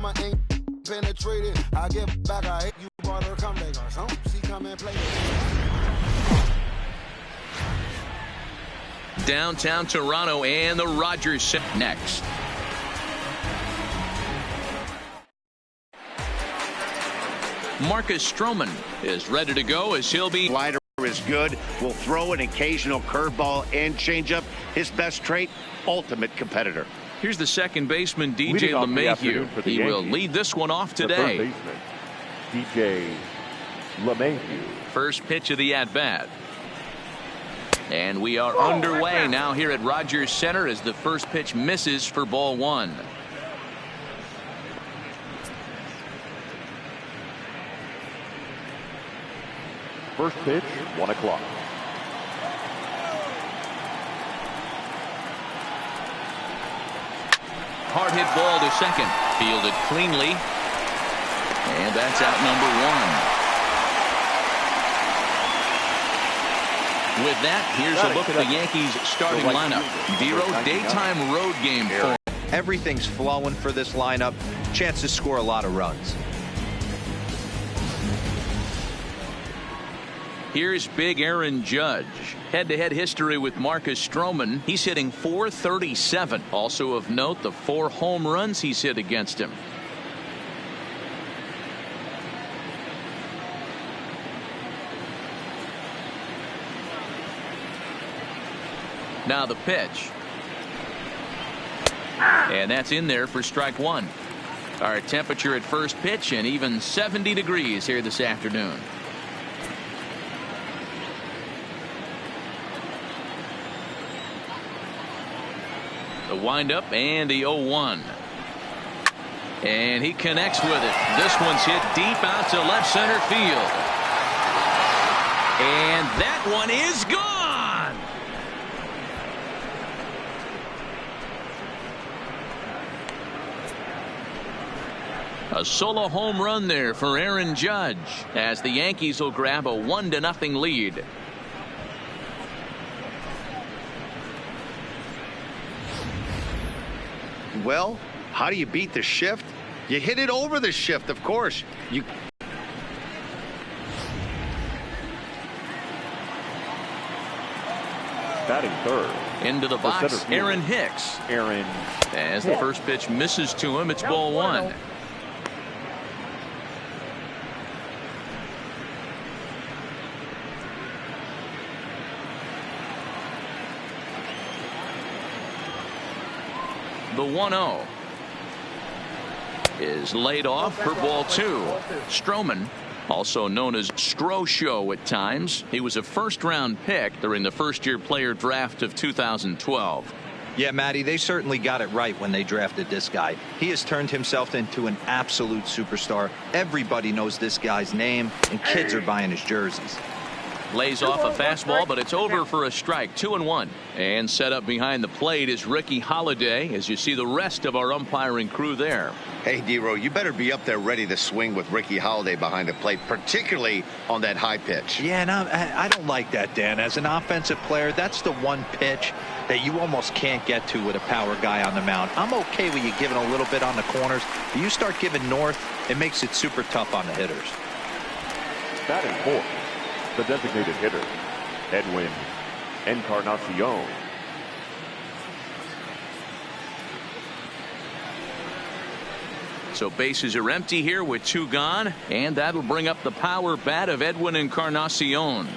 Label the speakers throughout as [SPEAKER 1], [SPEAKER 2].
[SPEAKER 1] mama ain't penetrated. I get back, I hate you, bought her come back. She come and play
[SPEAKER 2] Downtown Toronto and the Rogers set next. Marcus Stroman is ready to go as he'll be.
[SPEAKER 3] Slider is good. Will throw an occasional curveball and changeup. His best trait, ultimate competitor.
[SPEAKER 2] Here's the second baseman, DJ LeMahieu. He will lead this one off today.
[SPEAKER 4] The third baseman, DJ LeMahieu.
[SPEAKER 2] First pitch of the at-bat. And we are underway now here at Rogers Center as the first pitch misses for ball one.
[SPEAKER 4] First pitch, 1 o'clock.
[SPEAKER 2] Hard hit ball to second. Fielded cleanly. And that's out number one. With that, here's a look at the Yankees starting lineup. Dero, daytime road game for.
[SPEAKER 5] Everything's flowing for this lineup. Chance to score a lot of runs.
[SPEAKER 2] Here's big Aaron Judge. Head-to-head history with Marcus Stroman. He's hitting .437. Also of note, the 4 home runs he's hit against him. Now the pitch. And that's in there for strike one. Our temperature at first pitch and even 70 degrees here this afternoon. The windup and the 0-1. And he connects with it. This one's hit deep out to left center field. And that one is gone. A solo home run there for Aaron Judge as the Yankees will grab a 1-0 lead.
[SPEAKER 3] Well, how do you beat the shift? You hit it over the shift, of course. You.
[SPEAKER 4] Batting third.
[SPEAKER 2] Into the box, Aaron Hicks. As the first pitch misses to him, it's ball one. The 1-0 is laid off for ball two. Stroman, also known as Stro Show at times. He was a first-round pick during the first-year player draft of 2012.
[SPEAKER 5] Yeah, Matty, they certainly got it right when they drafted this guy. He has turned himself into an absolute superstar. Everybody knows this guy's name, and kids are buying his jerseys.
[SPEAKER 2] Lays off a fastball, but it's over for a strike. 2-1. And set up behind the plate is Ricky Holiday, as you see the rest of our umpiring crew there.
[SPEAKER 3] Hey, Dero, you better be up there ready to swing with Ricky Holiday behind the plate, particularly on that high pitch.
[SPEAKER 5] Yeah, and I don't like that, Dan. As an offensive player, that's the one pitch that you almost can't get to with a power guy on the mound. I'm okay with you giving a little bit on the corners. But you start giving north, it makes it super tough on the hitters.
[SPEAKER 4] Batting fourth, the designated hitter, Edwin Encarnacion.
[SPEAKER 2] So bases are empty here with 2 gone, and that'll bring up the power bat of Edwin Encarnacion.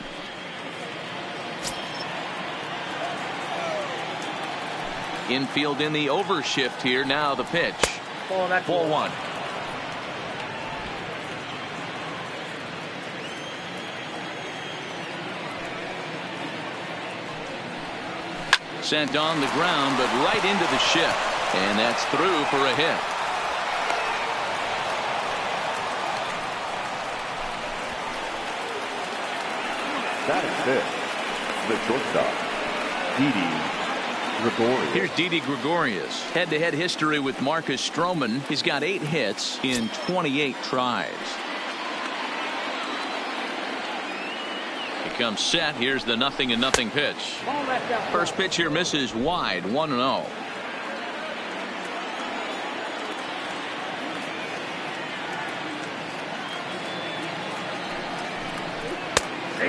[SPEAKER 2] Infield in the overshift here. Now the pitch. Ball one. Sent on the ground, but right into the shift. And that's through for a hit.
[SPEAKER 4] That is it. The shortstop, Didi Gregorius.
[SPEAKER 2] Here's Didi Gregorius. Head-to-head history with Marcus Stroman. He's got 8 hits in 28 tries. He comes set. Here's the 0-0 pitch. First pitch here misses wide. 1-0.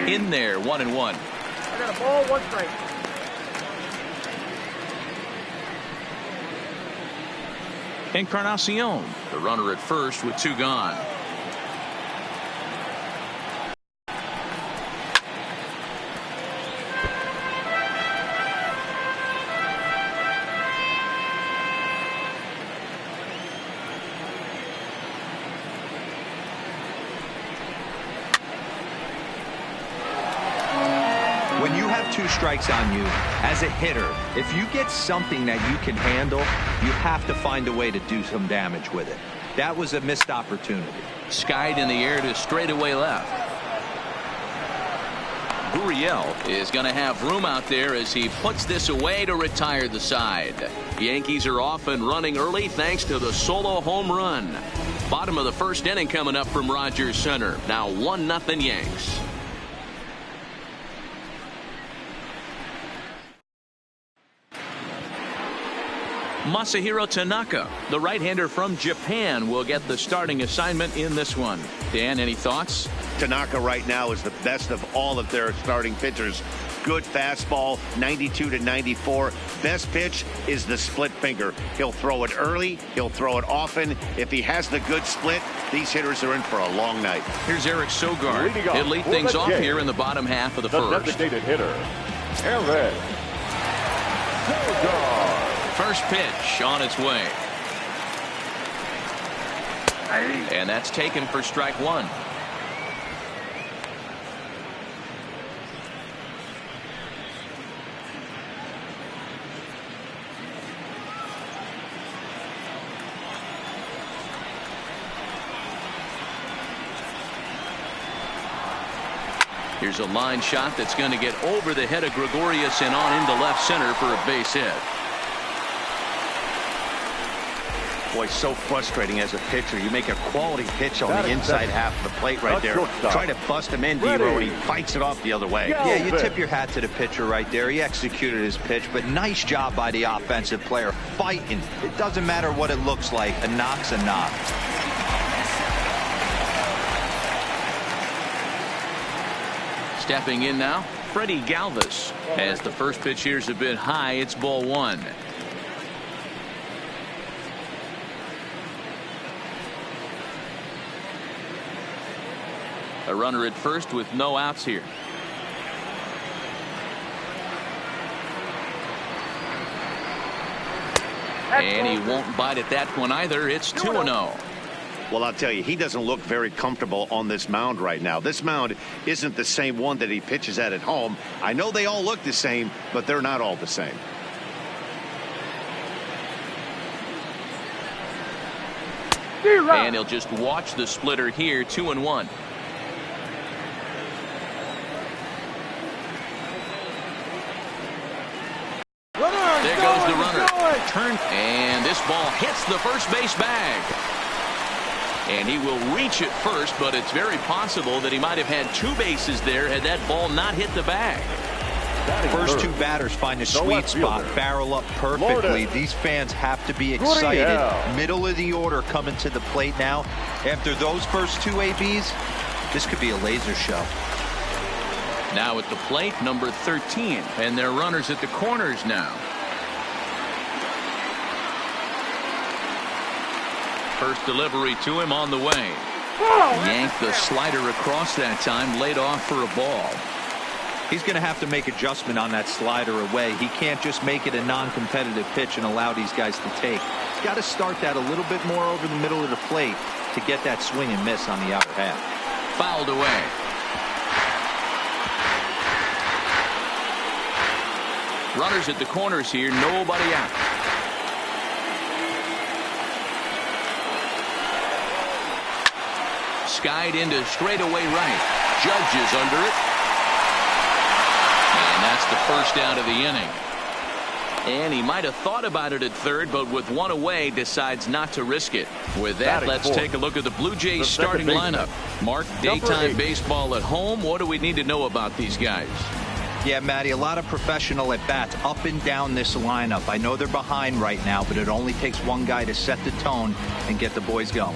[SPEAKER 2] In there, 1-1.
[SPEAKER 6] I got a ball, 1 strike.
[SPEAKER 2] Encarnacion, the runner at first with 2 gone.
[SPEAKER 5] When you have 2 strikes on you, as a hitter, if you get something that you can handle, you have to find a way to do some damage with it. That was a missed opportunity.
[SPEAKER 2] Skied in the air to straightaway left. Gurriel is going to have room out there as he puts this away to retire the side. Yankees are off and running early thanks to the solo home run. Bottom of the first inning coming up from Rogers Center. Now 1-0 Yanks. Masahiro Tanaka, the right-hander from Japan, will get the starting assignment in this one. Dan, any thoughts?
[SPEAKER 3] Tanaka right now is the best of all of their starting pitchers. Good fastball, 92 to 94. Best pitch is the split finger. He'll throw it early. He'll throw it often. If he has the good split, these hitters are in for a long night.
[SPEAKER 2] Here's Eric Sogard. He'll lead things off here in the bottom half of the first.
[SPEAKER 4] Designated hitter, Eric Sogard.
[SPEAKER 2] First pitch on its way. And that's taken for strike 1. Here's a line shot that's going to get over the head of Gregorius and on into left center for a base hit.
[SPEAKER 3] Boy, so frustrating as a pitcher. You make a quality pitch on the inside half of the plate right there. Try to bust him in, D-Row, and he fights it off the other way.
[SPEAKER 5] Yeah, you tip your hat to the pitcher right there. He executed his pitch, but nice job by the offensive player fighting. It doesn't matter what it looks like. A knock's a knock.
[SPEAKER 2] Stepping in now, Freddie Galvis. As the first pitch here's a bit high, it's ball 1. A runner at first with no outs here. And he won't bite at that one either. It's 2-0.
[SPEAKER 3] Well, I'll tell you, he doesn't look very comfortable on this mound right now. This mound isn't the same one that he pitches at home. I know they all look the same, but they're not all the same.
[SPEAKER 2] And he'll just watch the splitter here. 2-1. There goes the runner. Turn, and this ball hits the first base bag. And he will reach it first, but it's very possible that he might have had 2 bases there had that ball not hit the bag.
[SPEAKER 5] First 2 batters find a sweet spot, barrel up perfectly. These fans have to be excited. Middle of the order coming to the plate now. After those first 2 ABs, this could be a laser show.
[SPEAKER 2] Now at the plate, number 13, and their runners at the corners now. First delivery to him on the way. Yanked the slider across that time, laid off for a ball.
[SPEAKER 5] He's going to have to make adjustment on that slider away. He can't just make it a non-competitive pitch and allow these guys to take. He's got to start that a little bit more over the middle of the plate to get that swing and miss on the outer half.
[SPEAKER 2] Fouled away. Runners at the corners here, nobody out. Skied into straightaway right. Judge is under it. And that's the first out of the inning. And he might have thought about it at third, but with 1 away, decides not to risk it. With that, let's take a look at the Blue Jays starting lineup. Mark, daytime baseball at home. What do we need to know about these guys?
[SPEAKER 5] Yeah, Matty, a lot of professional at-bats up and down this lineup. I know they're behind right now, but it only takes one guy to set the tone and get the boys going.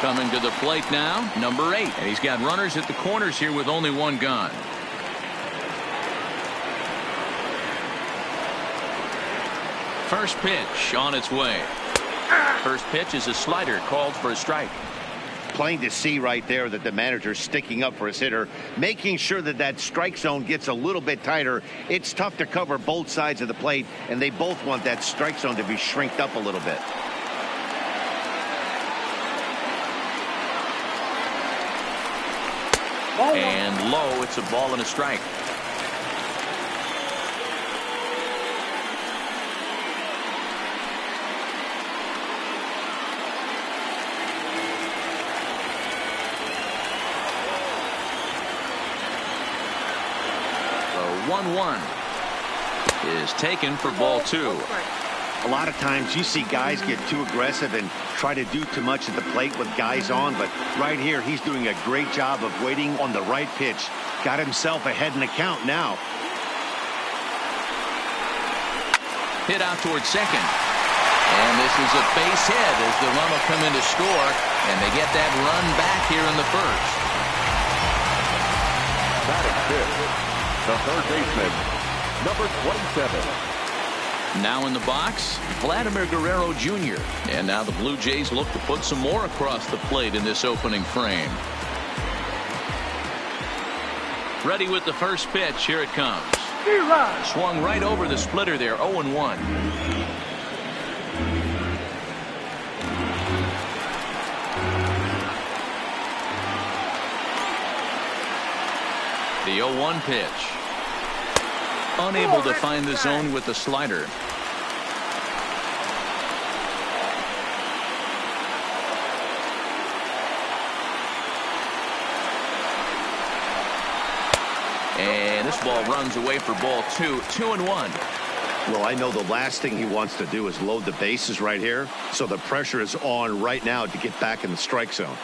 [SPEAKER 2] Coming to the plate now, number 8. And he's got runners at the corners here with only one gone. First pitch on its way. First pitch is a slider called for a strike.
[SPEAKER 3] Plain to see right there that the manager's sticking up for his hitter, making sure that that strike zone gets a little bit tighter. It's tough to cover both sides of the plate, and they both want that strike zone to be shrinked up a little bit.
[SPEAKER 2] And low, it's a ball and a strike. The 1-1 is taken for ball 2.
[SPEAKER 3] A lot of times you see guys get too aggressive and try to do too much at the plate with guys on, but right here he's doing a great job of waiting on the right pitch. Got himself ahead in the count now.
[SPEAKER 2] Hit out towards second. And this is a base hit as the run will come in to score, and they get that run back here in the first.
[SPEAKER 4] Batting fifth, the third baseman, number 27.
[SPEAKER 2] Now in the box, Vladimir Guerrero Jr. And now the Blue Jays look to put some more across the plate in this opening frame. Ready with the first pitch. Here it comes. Swung right over the splitter there. 0-1. The 0-1 pitch. Unable to find the zone with the slider. And this ball runs away for ball 2. 2-1.
[SPEAKER 3] Well, I know the last thing he wants to do is load the bases right here, so the pressure is on right now to get back in the strike zone.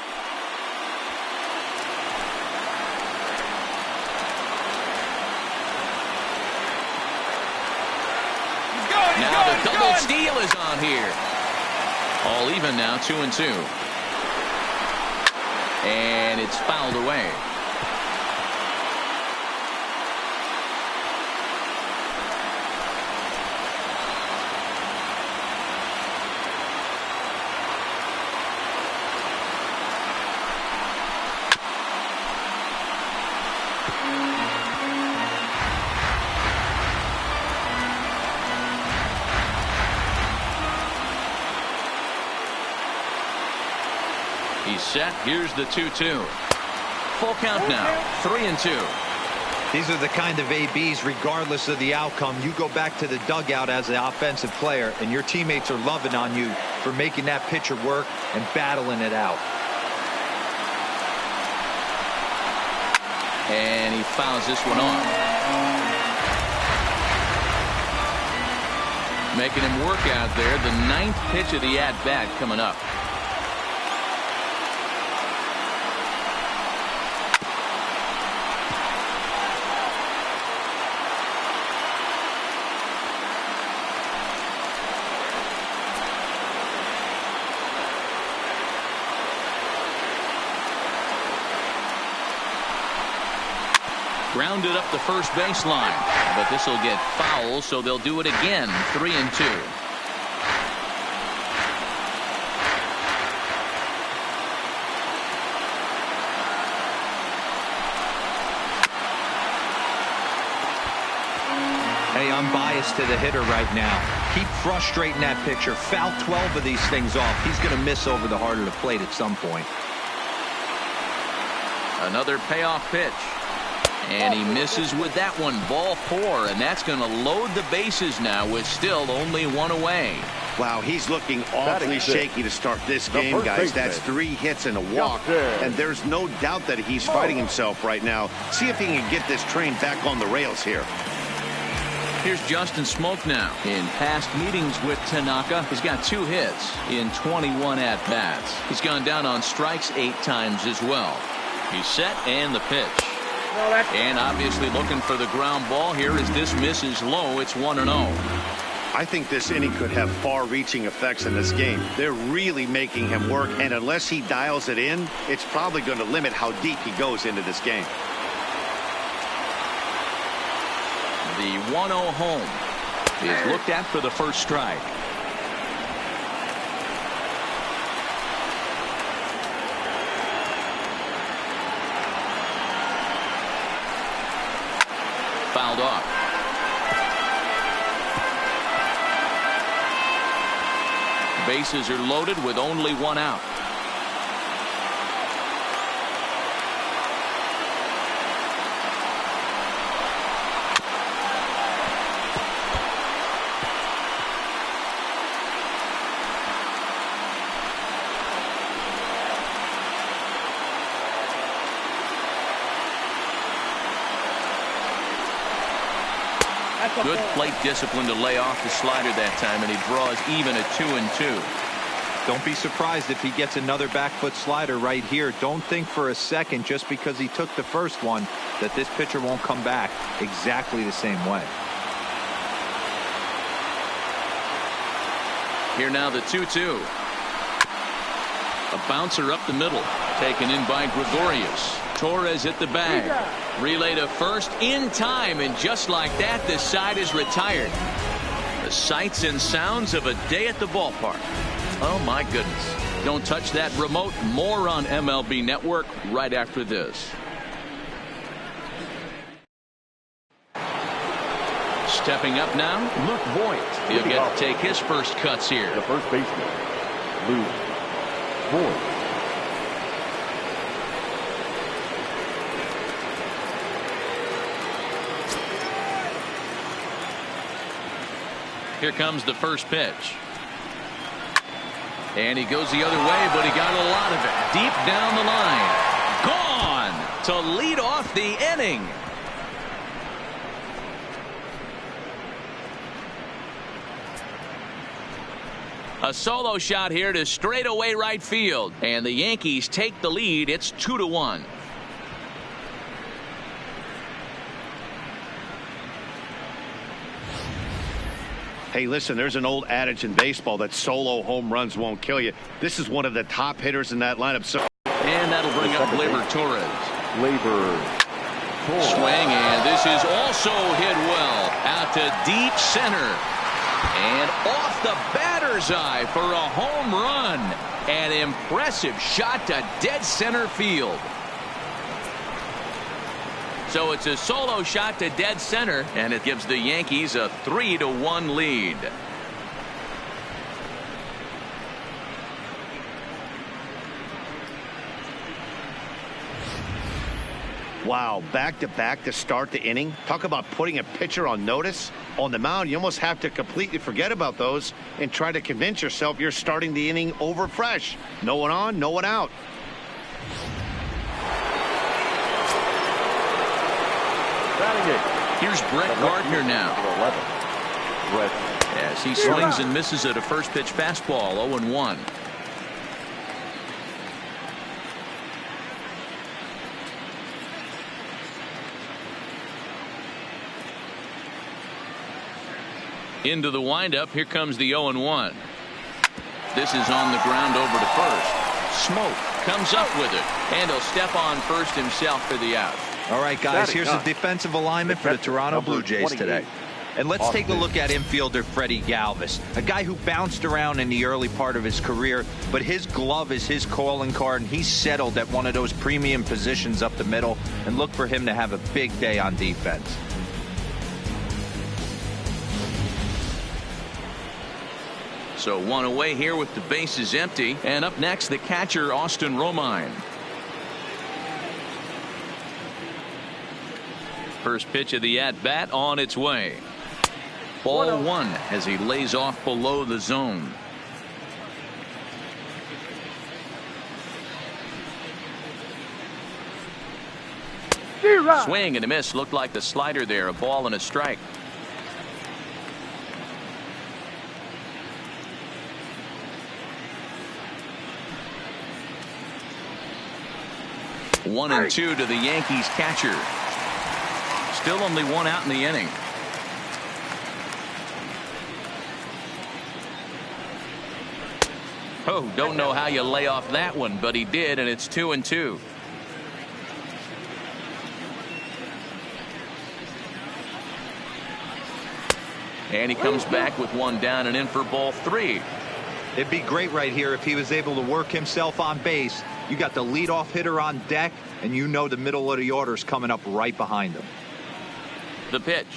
[SPEAKER 2] Now the double steal is on here. All even now, 2-2. And it's fouled away. He's set. Here's the 2-2. Full count now. 3-2.
[SPEAKER 5] These are the kind of ABs, regardless of the outcome. You go back to the dugout as an offensive player, and your teammates are loving on you for making that pitcher work and battling it out.
[SPEAKER 2] And he fouls this one off. Making him work out there. The 9th pitch of the at-bat coming up. Grounded up the first baseline, but this will get foul, so they'll do it again. 3-2.
[SPEAKER 5] Hey, I'm biased to the hitter right now. Keep frustrating that pitcher. Foul 12 of these things off. He's going to miss over the heart of the plate at some point.
[SPEAKER 2] Another payoff pitch. And he misses with that one. Ball 4, and that's going to load the bases now with still only one away.
[SPEAKER 3] Wow, he's looking awfully shaky to start this game, guys. That's 3 hits and a walk, and there's no doubt that he's fighting himself right now. See if he can get this train back on the rails here.
[SPEAKER 2] Here's Justin Smoke now. In past meetings with Tanaka, he's got 2 hits in 21 at-bats. He's gone down on strikes 8 times as well. He's set, and the pitch. And obviously looking for the ground ball here as this misses low. It's 1-0.
[SPEAKER 3] I think this inning could have far-reaching effects in this game. They're really making him work, and unless he dials it in, it's probably going to limit how deep he goes into this game.
[SPEAKER 2] The 1-0 home is looked at for the first strike. Fouled off. Bases are loaded with only one out. Good plate discipline to lay off the slider that time, and he draws even at 2-2.
[SPEAKER 5] Don't be surprised if he gets another back foot slider right here. Don't think for a second, just because he took the first one, that this pitcher won't come back exactly the same way.
[SPEAKER 2] Here now the 2-2. A bouncer up the middle, taken in by Gregorius. Torres hit the bag. Relay to first in time, and just like that, the side is retired. The sights and sounds of a day at the ballpark. Oh my goodness. Don't touch that remote. More on MLB Network right after this. Stepping up now,
[SPEAKER 4] Luke Voigt.
[SPEAKER 2] He'll get to take his first cuts here.
[SPEAKER 4] The first baseman, Luke Voigt.
[SPEAKER 2] Here comes the first pitch. And he goes the other way, but he got a lot of it. Deep down the line. Gone to lead off the inning. A solo shot here to straightaway right field. And the Yankees take the lead. It's 2-1.
[SPEAKER 3] Hey, listen, there's an old adage in baseball that solo home runs won't kill you. This is one of the top hitters in that lineup. So,
[SPEAKER 2] and that'll bring up Gleyber Torres.
[SPEAKER 4] Gleyber Torres.
[SPEAKER 2] Swing, and this is also hit well. Out to deep center. And off the batter's eye for a home run. An impressive shot to dead center field. So it's a solo shot to dead center, and it gives the Yankees a 3-1 lead.
[SPEAKER 3] wow, back-to-back to start the inning. Talk about putting a pitcher on notice. On the mound, you almost have to completely forget about those and try to convince yourself you're starting the inning over fresh. No one on, no one out.
[SPEAKER 2] Here's Brett Gardner now.
[SPEAKER 4] Brett.
[SPEAKER 2] As he swings and misses at a first pitch fastball, 0-1. Into the windup. Here comes the 0-1. This is on the ground over to first. Smoke comes up with it, and he'll step on first himself for the out.
[SPEAKER 5] All right, guys, here's the defensive alignment for the Toronto Blue Jays today. And let's take a look at infielder Freddie Galvis, a guy who bounced around in the early part of his career, but his glove is his calling card, and he's settled at one of those premium positions up the middle, and look for him to have a big day on defense.
[SPEAKER 2] So one away here with the bases empty, and up next the catcher Austin Romine. First pitch of the at-bat on its way. Ball one as he lays off below the zone. Swing and a miss. Looked like the slider there. A ball and a strike. One and two to the Yankees catcher. Still only one out in the inning. Oh, don't know how you lay off that one, but he did, and it's 2-2. And he comes back with one down and in for ball 3.
[SPEAKER 5] It'd be great right here if he was able to work himself on base. You got the leadoff hitter on deck, and you know the middle of the order is coming up right behind him.
[SPEAKER 2] The pitch.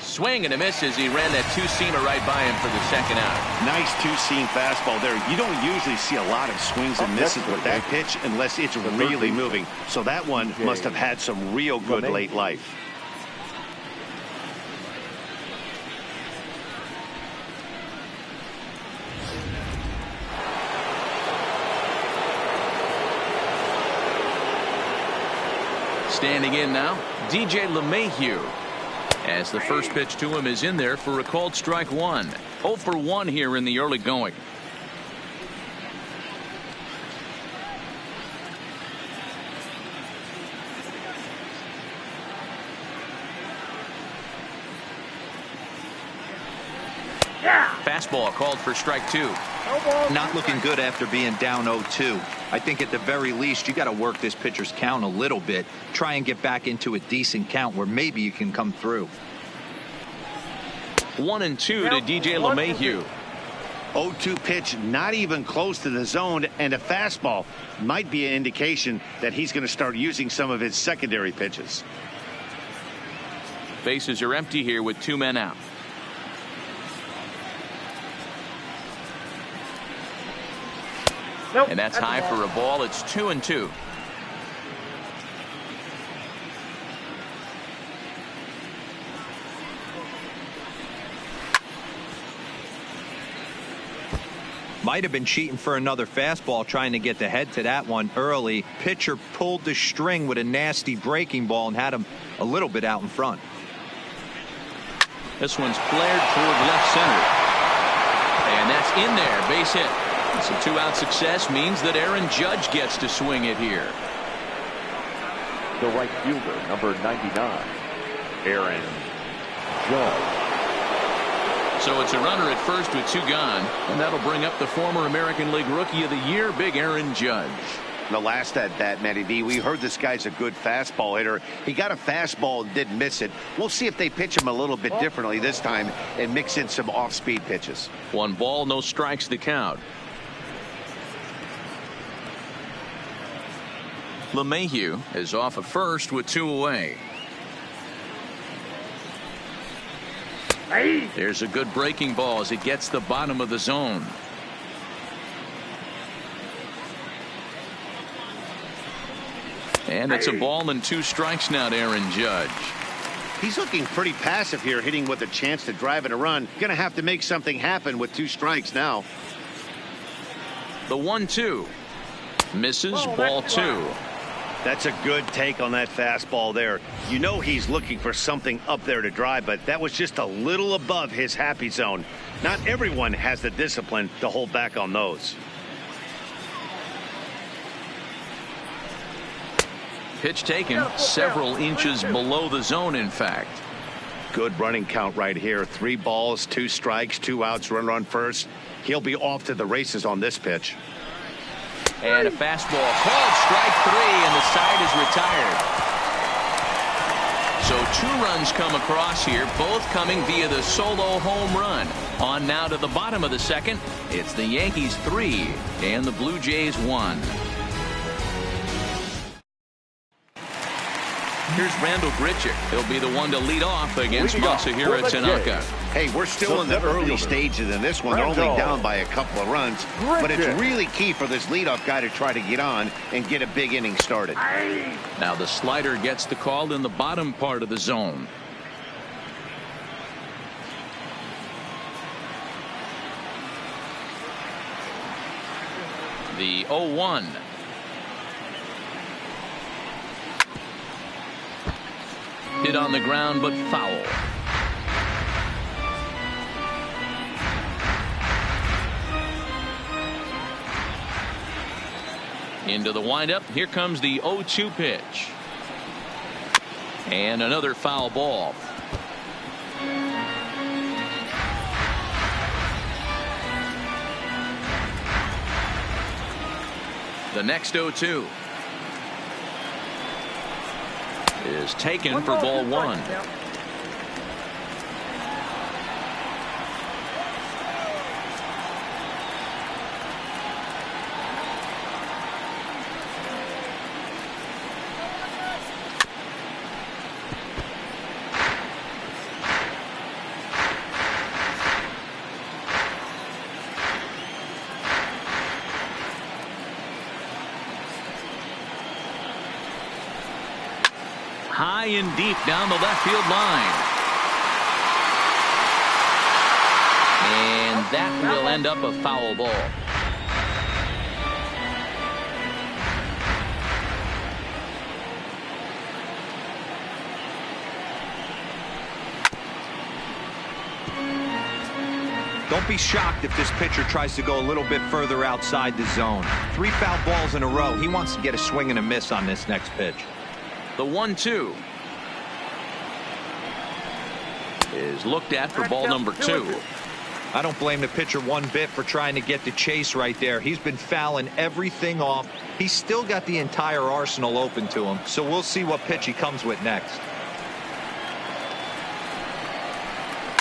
[SPEAKER 2] Swing and a miss as he ran that two-seamer right by him for the second out.
[SPEAKER 3] Nice two-seam fastball there. You don't usually see a lot of swings and misses with that pitch unless it's really moving. So that one must have had some real good late life.
[SPEAKER 2] Standing in now, DJ LeMahieu. As the first pitch to him is in there for a called strike 1. 0 for 1 here in the early going. Fastball called for strike 2.
[SPEAKER 5] Not looking good after being down 0-2. I think at the very least you got to work this pitcher's count a little bit. Try and get back into a decent count where maybe you can come through.
[SPEAKER 2] 1-2 to DJ LeMahieu.
[SPEAKER 3] 0-2 pitch, not even close to the zone, and a fastball might be an indication that he's going to start using some of his secondary pitches.
[SPEAKER 2] Bases are empty here with 2 men out. And that's high for a ball. It's 2-2.
[SPEAKER 5] Might have been cheating for another fastball, trying to get the head to that one early. Pitcher pulled the string with a nasty breaking ball and had him a little bit out in front.
[SPEAKER 2] This one's flared toward left center. And that's in there. Base hit. So 2-out success means that Aaron Judge gets to swing it here.
[SPEAKER 4] The right fielder, number 99, Aaron Judge.
[SPEAKER 2] So it's a runner at first with 2 gone, and that'll bring up the former American League Rookie of the Year, Big Aaron Judge.
[SPEAKER 3] The last at bat, Matty D, we heard this guy's a good fastball hitter. He got a fastball and didn't miss it. We'll see if they pitch him a little bit differently this time and mix in some off-speed pitches.
[SPEAKER 2] 1 ball, no strikes to count. LeMahieu is off at first with 2 away. There's a good breaking ball as it gets the bottom of the zone. And it's a ball and 2 strikes now to Aaron Judge.
[SPEAKER 3] He's looking pretty passive here, hitting with a chance to drive in a run. Gonna have to make something happen with 2 strikes now.
[SPEAKER 2] The 1-2 misses, ball 2.
[SPEAKER 3] That's a good take on that fastball there. You know he's looking for something up there to drive, but that was just a little above his happy zone. Not everyone has the discipline to hold back on those.
[SPEAKER 2] Pitch taken several inches below the zone, in fact.
[SPEAKER 3] Good running count right here. 3 balls, 2 strikes, 2 outs, runner on first. He'll be off to the races on this pitch.
[SPEAKER 2] And a fastball called strike 3, and the side is retired. So 2 runs come across here, both coming via the solo home run. On now to the bottom of the second. It's the Yankees 3 and the Blue Jays 1. Here's Randall Grichuk. He'll be the one to lead off against Masahiro Tanaka.
[SPEAKER 3] Hey, we're still in the early stages in this one. They're only down by a couple of runs. But it's really key for this leadoff guy to try to get on and get a big inning started.
[SPEAKER 2] Now the slider gets the call in the bottom part of the zone. The 0-1. Hit on the ground, but foul. Into the windup. Here comes the 0-2 pitch. And another foul ball. The next 0-2 is taken for ball 1. High and deep down the left field line. And that will end up a foul ball.
[SPEAKER 5] Don't be shocked if this pitcher tries to go a little bit further outside the zone. 3 foul balls in a row. He wants to get a swing and a miss on this next pitch.
[SPEAKER 2] The 1-2 is looked at for ball number 2.
[SPEAKER 5] I don't blame the pitcher one bit for trying to get the chase right there. He's been fouling everything off. He's still got the entire arsenal open to him. So we'll see what pitch he comes with next.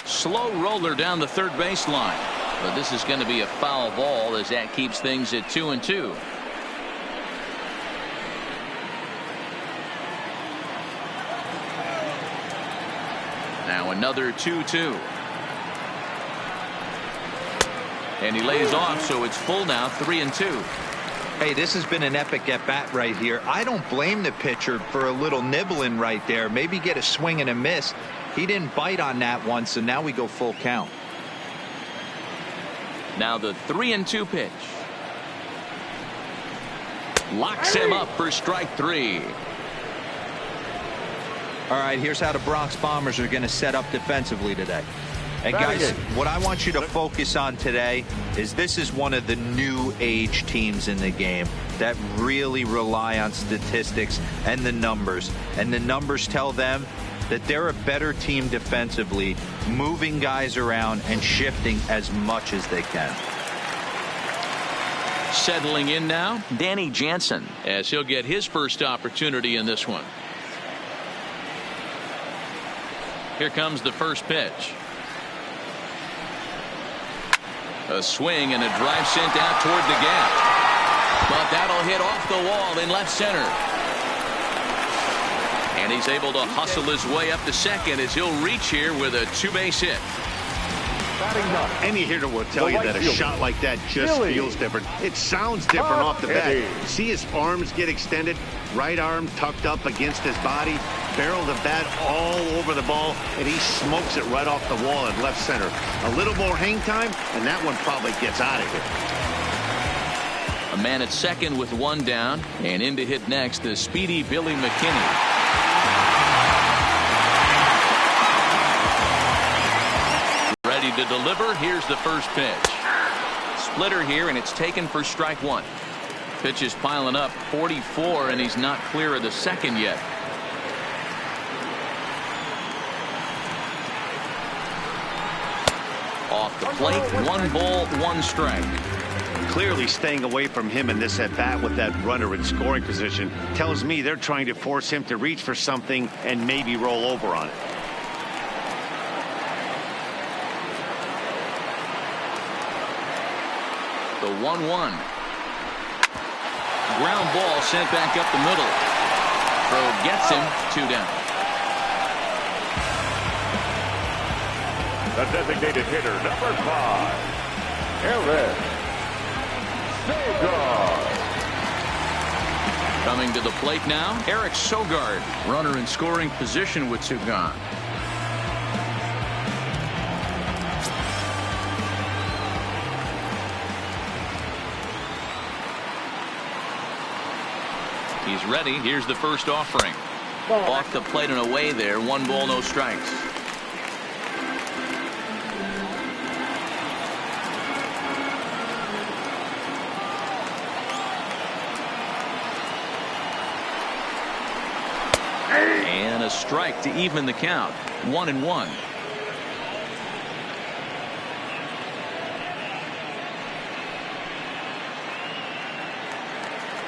[SPEAKER 2] Slow roller down the third baseline. But this is going to be a foul ball as that keeps things at 2-2. Now another 2-2. And he lays off, so it's full now, 3-2.
[SPEAKER 5] Hey, this has been an epic at-bat right here. I don't blame the pitcher for a little nibbling right there. Maybe get a swing and a miss. He didn't bite on that one, so now we go full count.
[SPEAKER 2] Now the 3-2 pitch. Locks him up for strike 3.
[SPEAKER 5] All right, here's how the Bronx Bombers are going to set up defensively today. And guys, what I want you to focus on today is this is one of the new age teams in the game that really rely on statistics and the numbers. And the numbers tell them that they're a better team defensively, moving guys around and shifting as much as they can.
[SPEAKER 2] Settling in now, Danny Jansen, as he'll get his first opportunity in this one. Here comes the first pitch. A swing and a drive sent out toward the gap. But that'll hit off the wall in left center. And he's able to hustle his way up to second as he'll reach here with a 2-base hit.
[SPEAKER 3] Any hitter will tell you that a shot like that just feels different. It sounds different off the bat. See his arms get extended, right arm tucked up against his body, barrel the bat all over the ball, and he smokes it right off the wall in left center. A little more hang time, and that one probably gets out of here.
[SPEAKER 2] A man at second with 1 down, and in to hit next is speedy Billy McKinney. Ready to deliver. Here's the first pitch. Splitter here, and it's taken for strike 1. Pitch is piling up, 44, and he's not clear of the second yet. Off the plate, 1 ball, 1 strike.
[SPEAKER 3] Clearly staying away from him in this at bat with that runner in scoring position tells me they're trying to force him to reach for something and maybe roll over on it.
[SPEAKER 2] The 1-1. Ground ball sent back up the middle. Throw gets him, 2 down.
[SPEAKER 4] The designated hitter, number 5, Eric Sogard.
[SPEAKER 2] Coming to the plate now, Eric Sogard, runner in scoring position with 2 gone. He's ready. Here's the first offering. Off the plate and away there. 1 ball, no strikes. And a strike to even the count. 1-1.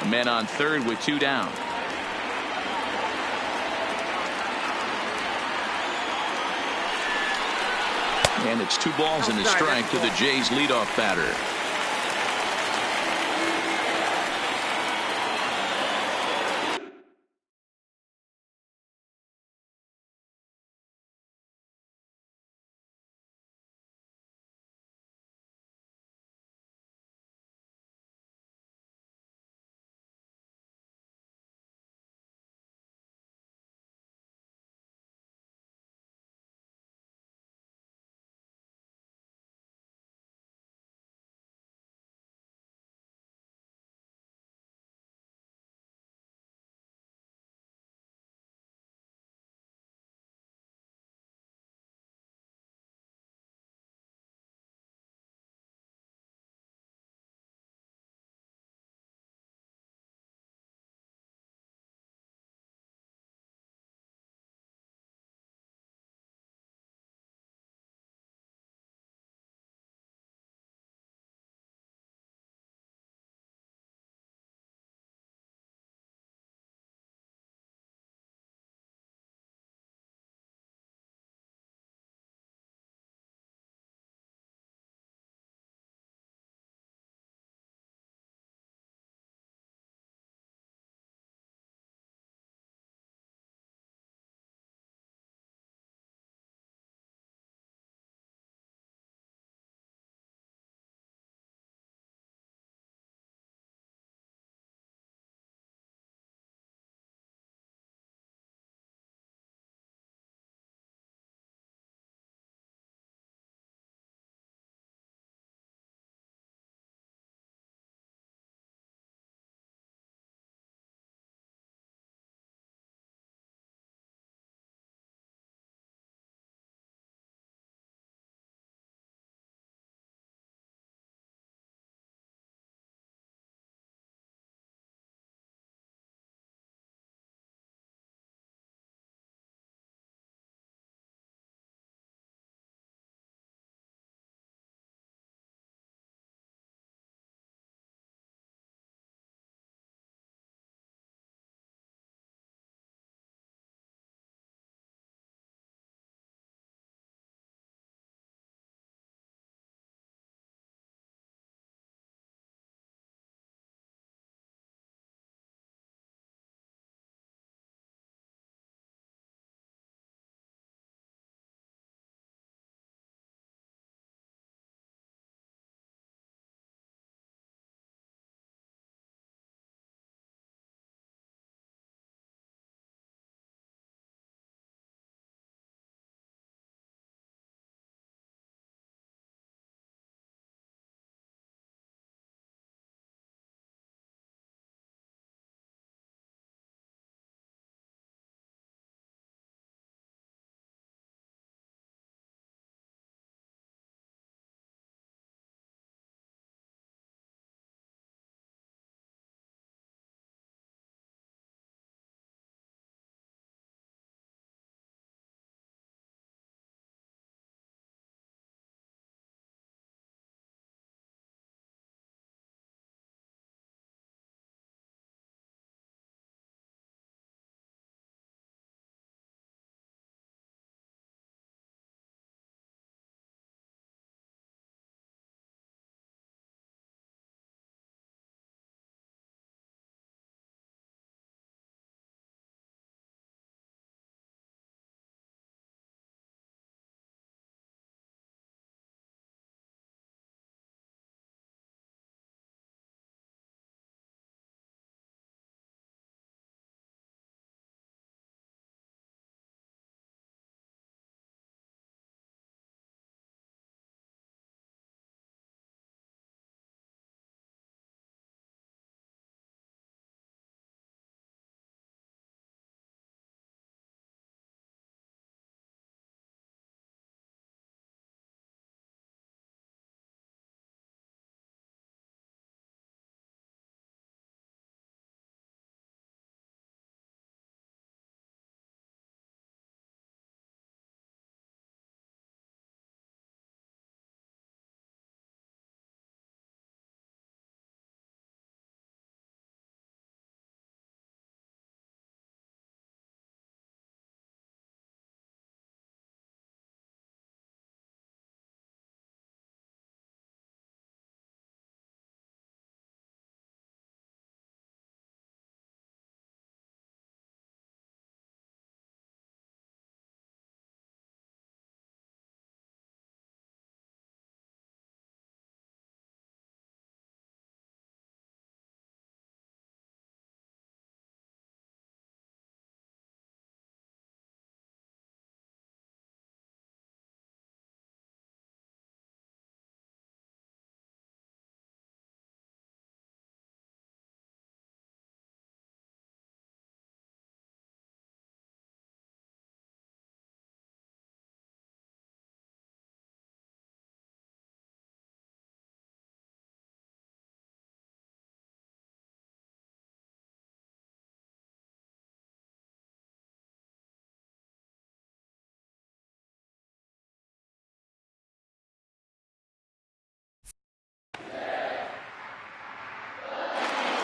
[SPEAKER 2] Men on third with 2 down. And it's 2 balls and a strike to the Jays leadoff batter.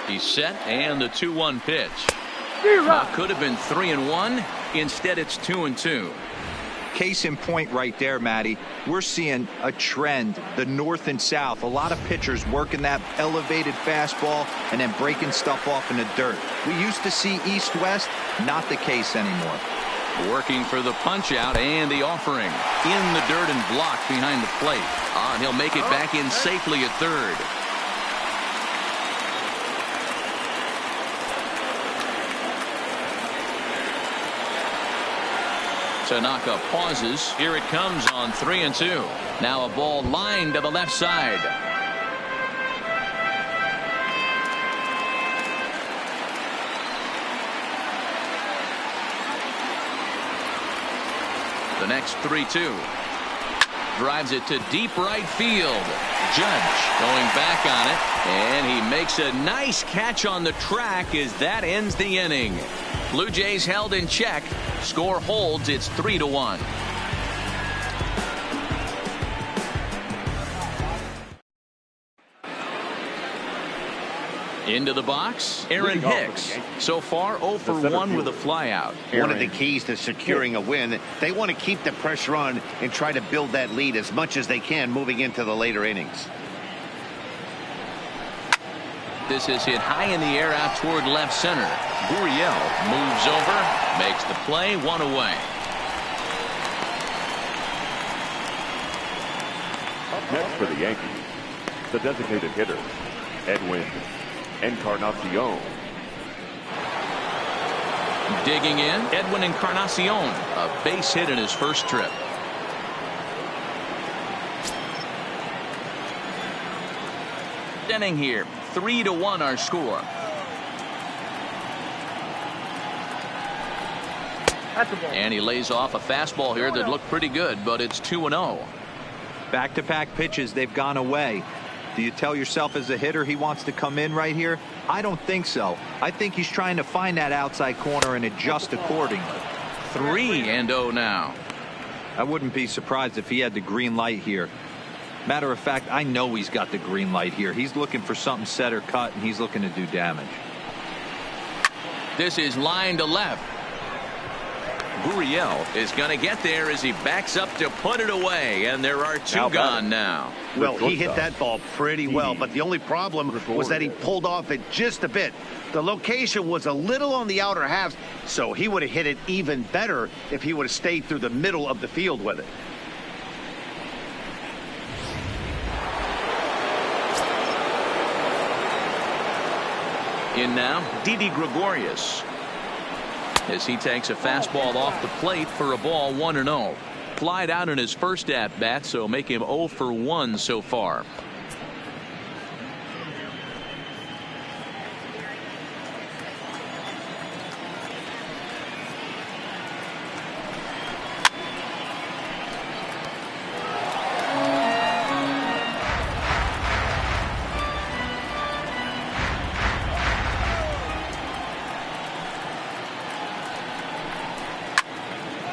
[SPEAKER 2] He's set, and the 2-1 pitch. Could have been 3-1. Instead, it's 2-2.
[SPEAKER 5] Case in point right there, Matty. We're seeing a trend, the north and south. A lot of pitchers working that elevated fastball and then breaking stuff off in the dirt. We used to see east-west, not the case anymore.
[SPEAKER 2] Working for the punch out and the offering. In the dirt and blocked behind the plate. And he'll make it back in safely at third. Tanaka pauses. Here it comes on 3-2. Now a ball lined to the left side. The next 3-2. Drives it to deep right field. Judge going back on it, and he makes a nice catch on the track as that ends the inning. Blue Jays held in check. Score holds. It's 3-1. Into the box, Aaron Hicks. So far, 0 for 1 with a flyout.
[SPEAKER 3] One of the keys to securing a win, they want to keep the pressure on and try to build that lead as much as they can moving into the later innings.
[SPEAKER 2] This is hit high in the air out toward left center. Gurriel moves over, makes the play, 1 away.
[SPEAKER 4] Up next for the Yankees, the designated hitter, Edwin Encarnacion.
[SPEAKER 2] Digging in, Edwin Encarnacion, a base hit in his first trip. Inning here, 3-1 our score. And he lays off a fastball here that looked pretty good, but it's 2-0.
[SPEAKER 5] Back-to-back pitches, they've gone away. Do you tell yourself as a hitter he wants to come in right here? I don't think so. I think he's trying to find that outside corner and adjust accordingly.
[SPEAKER 2] 3-0 now.
[SPEAKER 5] I wouldn't be surprised if he had the green light here. Matter of fact, I know he's got the green light here. He's looking for something set or cut, and he's looking to do damage.
[SPEAKER 2] This is line to left. Gurriel is going to get there as he backs up to put it away, and there are 2 gone now.
[SPEAKER 3] Well, he hit that ball pretty well, but the only problem was that he pulled off it just a bit. The location was a little on the outer half, so he would have hit it even better if he would have stayed through the middle of the field with it.
[SPEAKER 2] In now, Didi Gregorius, as he takes a fastball off the plate for a ball, 1-0. Flied out in his first at-bat, so make him 0 for 1 so far.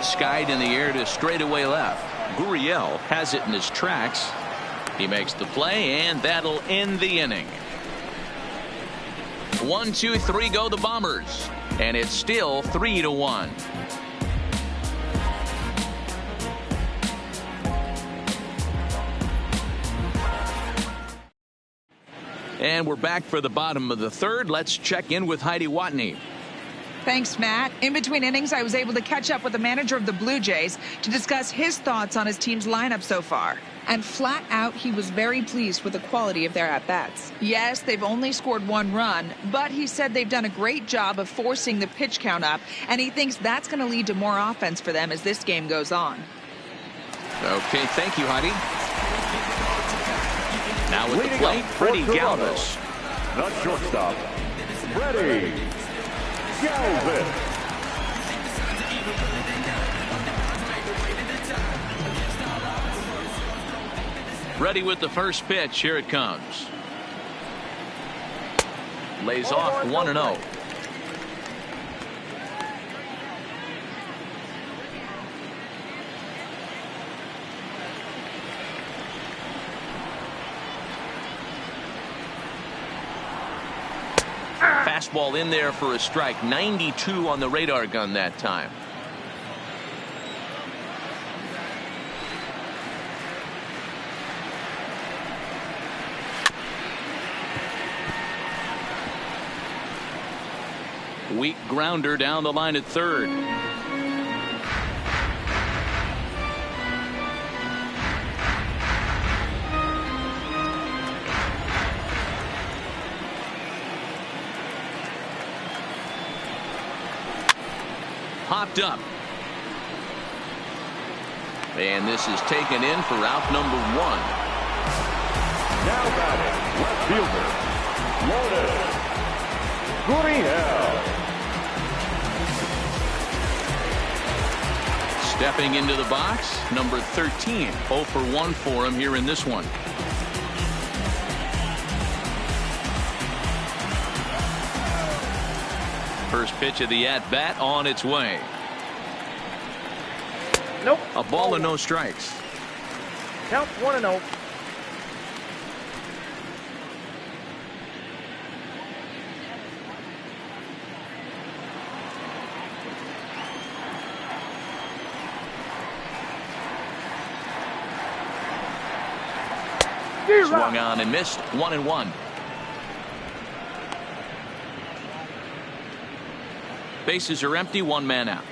[SPEAKER 2] Skied in the air to straightaway left. Gurriel has it in his tracks. He makes the play, and that'll end the inning. 1, 2, 3 go the Bombers, and it's still 3-1. And we're back for the bottom of the third. Let's check in with Heidi Watney.
[SPEAKER 7] Thanks, Matt. In between innings, I was able to catch up with the manager of the Blue Jays to discuss his thoughts on his team's lineup so far. And flat out, he was very pleased with the quality of their at-bats. Yes, they've only scored 1 run, but he said they've done a great job of forcing the pitch count up, and he thinks that's going to lead to more offense for them as this game goes on.
[SPEAKER 2] Okay, thank you, Heidi. Now with the plate, Freddie Galvis.
[SPEAKER 4] The shortstop, Freddie Galvis.
[SPEAKER 2] Ready with the first pitch. Here it comes. Lays off 1-0. fastball in there for a strike. 92 on the radar gun that time. Weak grounder down the line at third. Popped up. And this is taken in for out number 1.
[SPEAKER 4] Now batting, left fielder, Lourdes Gurriel.
[SPEAKER 2] Stepping into the box, number 13. 0 for 1 for him here in this one. First pitch of the at-bat on its way.
[SPEAKER 6] Nope.
[SPEAKER 2] A ball and no strikes.
[SPEAKER 6] Count 1-0.
[SPEAKER 2] Swung on and missed. 1-1. Bases are empty. 1 man out.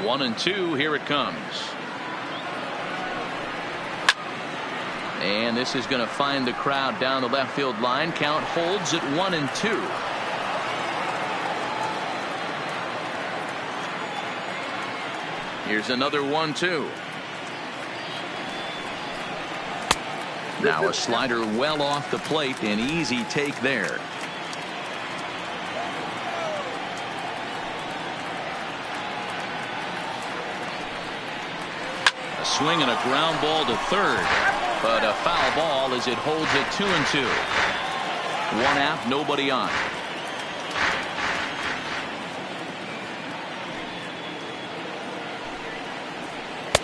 [SPEAKER 2] One and two. Here it comes. And this is going to find the crowd down the left field line. Count holds at 1-2. Here's another 1-2. Now a slider well off the plate. An easy take there. A swing and a ground ball to third. But a foul ball as it holds it 2-2. 1 out, nobody on.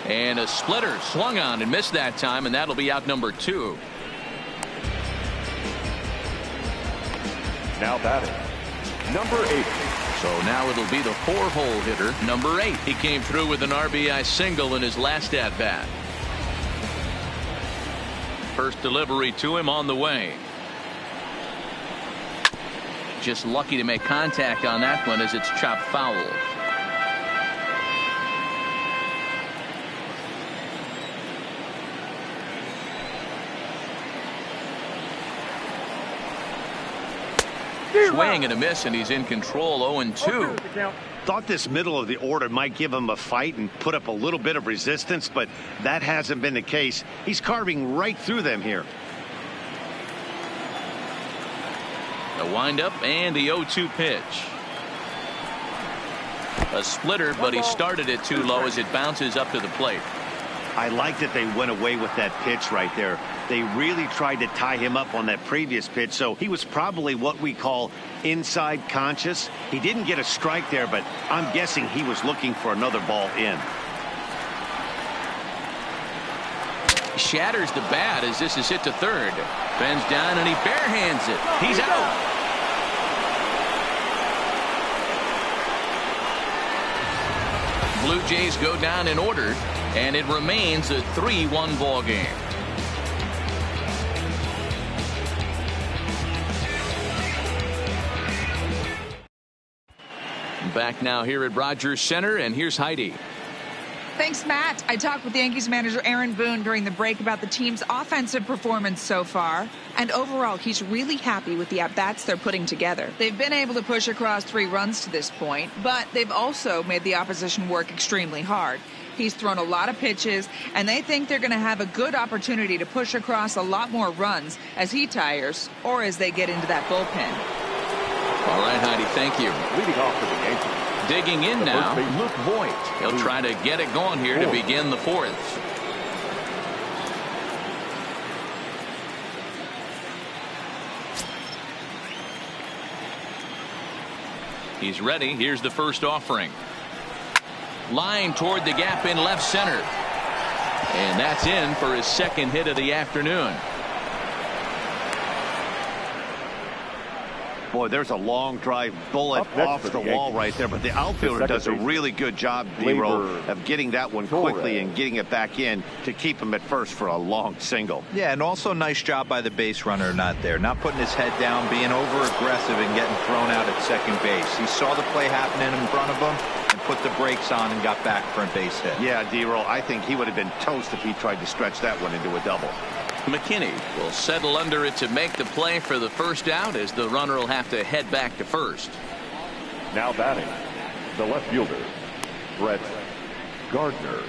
[SPEAKER 2] And a splitter swung on and missed that time, and that'll be out number 2.
[SPEAKER 4] Now batting, number 8.
[SPEAKER 2] So now it'll be the 4-hole hitter, number 8. He came through with an RBI single in his last at-bat. First delivery to him on the way. Just lucky to make contact on that one as it's chopped foul. Swing and a miss, and he's in control. 0-2.
[SPEAKER 3] Thought this middle of the order might give him a fight and put up a little bit of resistance, but that hasn't been the case. He's carving right through them here.
[SPEAKER 2] The windup and the 0-2 pitch. A splitter, but he started it too low as it bounces up to the plate.
[SPEAKER 3] I like that they went away with that pitch right there. They really tried to tie him up on that previous pitch, so he was probably what we call inside conscious. He didn't get a strike there, but I'm guessing he was looking for another ball in.
[SPEAKER 2] Shatters the bat as this is hit to third. Bends down and he barehands it. He's out. Blue Jays go down in order, and it remains a 3-1 ball game. Back now here at Rogers Center, and here's Heidi.
[SPEAKER 7] Thanks, Matt. I talked with Yankees manager Aaron Boone during the break about the team's offensive performance so far. And overall, he's really happy with the at-bats they're putting together. They've been able to push across 3 runs to this point, but they've also made the opposition work extremely hard. He's thrown a lot of pitches, and they think they're going to have a good opportunity to push across a lot more runs as he tires or as they get into that bullpen.
[SPEAKER 2] All right, Heidi, thank you.
[SPEAKER 4] Leading off for the Yankees.
[SPEAKER 2] Digging in now, Luke Voigt. He'll try to get it going here to begin the 4th. He's ready. Here's the first offering. Line toward the gap in left center. And that's in for his second hit of the afternoon.
[SPEAKER 3] Boy, there's a long drive bullet off the wall right there, but the outfielder does a really good job, D-Roll, of getting that one quickly and getting it back in to keep him at first for a long single.
[SPEAKER 5] Yeah, and also nice job by the base runner not putting his head down, being over aggressive and getting thrown out at second base. He saw the play happening in front of him and put the brakes on and got back for a base hit.
[SPEAKER 3] Yeah, D-Roll, I think he would have been toast if he tried to stretch that one into a double.
[SPEAKER 2] McKinney will settle under it to make the play for the first out, as the runner will have to head back to first.
[SPEAKER 4] Now batting, the left fielder, Brett Gardner.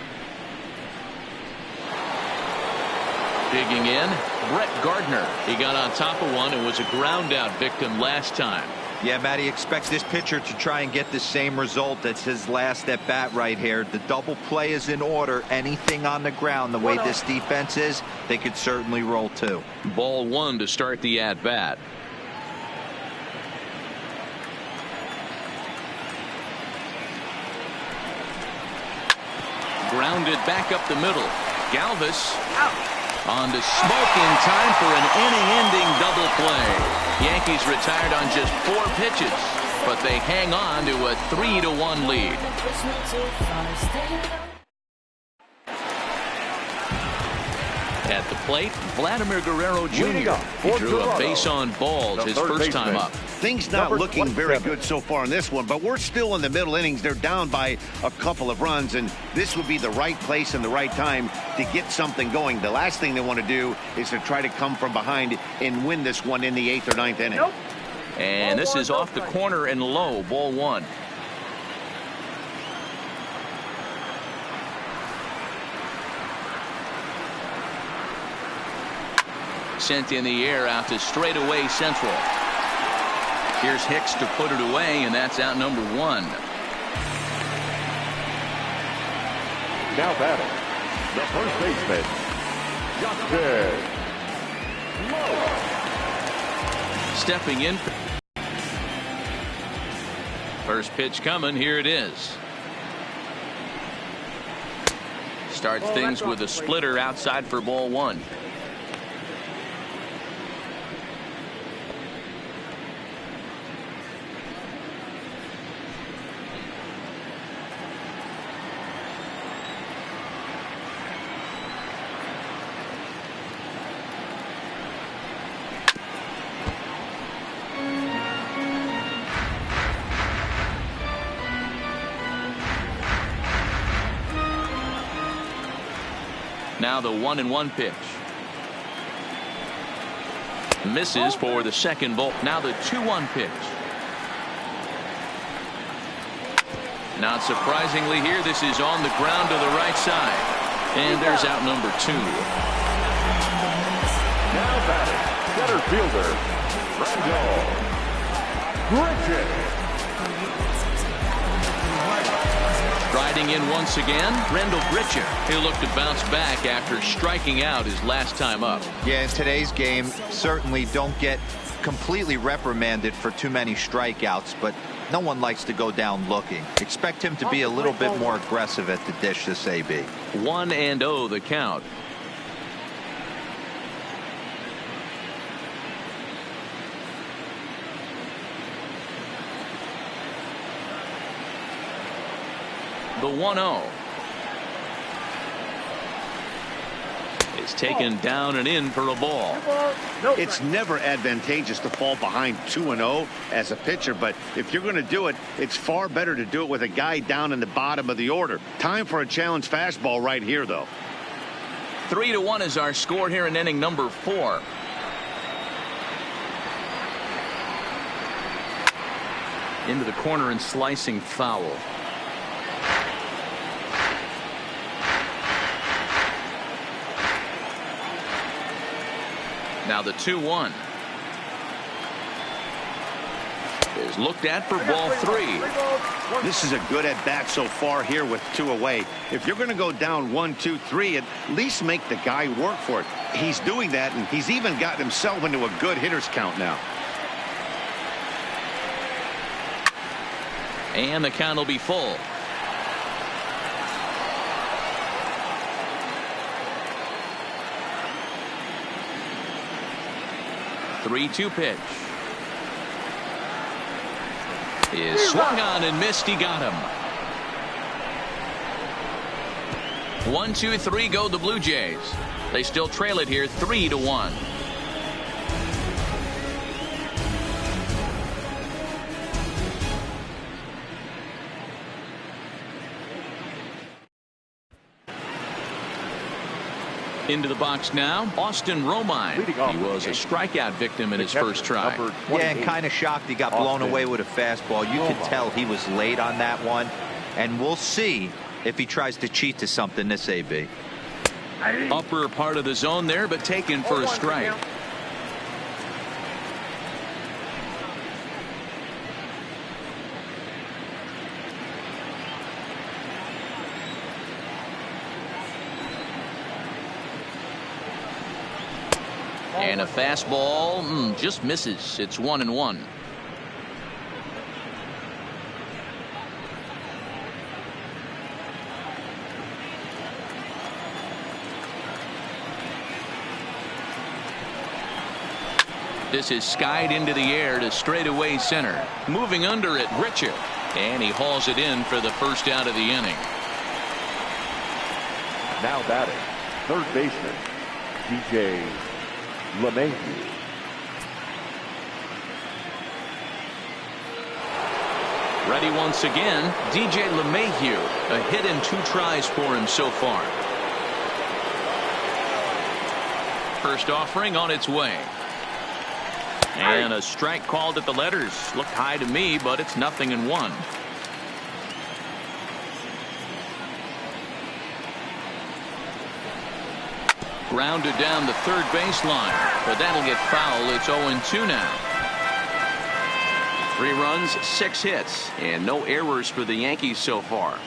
[SPEAKER 2] Digging in, Brett Gardner. He got on top of one and was a ground out victim last time.
[SPEAKER 5] Yeah, Matty, expect this pitcher to try and get the same result. That's his last at bat right here. The double play is in order. Anything on the ground, the way this defense is, they could certainly roll too.
[SPEAKER 2] Ball one to start the at bat. Grounded back up the middle. Galvis on to Smoke in time for an inning-ending double play. Yankees retired on just 4 pitches, but they hang on to a 3-1 lead. At the plate, Vladimir Guerrero Jr. He drew a base on balls his first time up.
[SPEAKER 3] Things not looking very good so far in this one, but we're still in the middle innings. They're down by a couple of runs, and this would be the right place and the right time to get something going. The last thing they want to do is to try to come from behind and win this one in the 8th or 9th inning.
[SPEAKER 2] And this is off the corner and low, ball one. Sent in the air out to straightaway central. Here's Hicks to put it away, and that's out number 1.
[SPEAKER 4] Now batting, the first baseman, Justin Lowe.
[SPEAKER 2] Stepping in. First pitch coming. Here it is. Starts things with a splitter outside for ball one. Now the 1-1 pitch. Misses for the second ball. Now the 2-1 pitch. Not surprisingly here, this is on the ground to the right side. And there's out number 2.
[SPEAKER 4] Now batting, center fielder, Randall Grichuk.
[SPEAKER 2] Riding in once again, Randall Grichuk. He'll look to bounce back after striking out his last time up.
[SPEAKER 5] Yeah, in today's game, certainly don't get completely reprimanded for too many strikeouts, but no one likes to go down looking. Expect him to be a little bit more aggressive at the dish this AB.
[SPEAKER 2] 1-0 the count. The 1-0 is taken down and in for a ball.
[SPEAKER 3] It's never advantageous to fall behind 2-0 as a pitcher, but if you're going to do it, it's far better to do it with a guy down in the bottom of the order. Time for a challenge fastball right here, though.
[SPEAKER 2] 3-1 is our score here in inning number 4. Into the corner and slicing foul. Now the 2-1 is looked at for ball 3.
[SPEAKER 3] This is a good at bat so far here with 2 away. If you're going to go down 1, 2, 3, at least make the guy work for it. He's doing that, and he's even gotten himself into a good hitter's count now.
[SPEAKER 2] And the count will be full. 3-2 pitch. Is swung on and missed. He got him. 1-2-3 go the Blue Jays. They still trail it here 3-1. Into the box now, Austin Romine. He was a strikeout victim in his first try.
[SPEAKER 5] Yeah, and kind of shocked he got blown away with a fastball. You could tell he was late on that one. And we'll see if he tries to cheat to something this AB.
[SPEAKER 2] Upper part of the zone there, but taken for a strike. And a fastball just misses. It's 1-1. This is skied into the air to straightaway center. Moving under it, Richard. And he hauls it in for the first out of the inning.
[SPEAKER 4] Now batting, third baseman, DJ Mlb.
[SPEAKER 2] Ready once again, DJ LeMahieu. A hit in 2 tries for him so far. First offering on its way. And a strike called at the letters. Looked high to me, but it's 0-1. Grounded down the third baseline, but that'll get foul. It's 0-2 now. 3 runs, 6 hits, and no errors for the Yankees so far.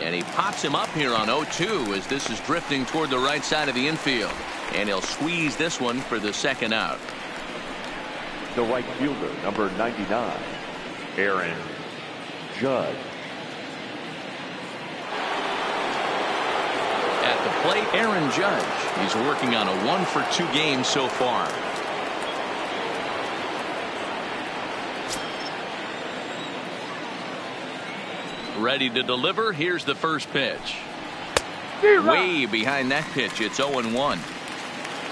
[SPEAKER 2] And he pops him up here on 0-2 as this is drifting toward the right side of the infield. And he'll squeeze this one for the second out.
[SPEAKER 4] The right fielder, number 99, Aaron Judge.
[SPEAKER 2] At the plate, Aaron Judge. He's working on a 1-for-2 game so far. Ready to deliver. Here's the first pitch. Way behind that pitch. It's 0-1.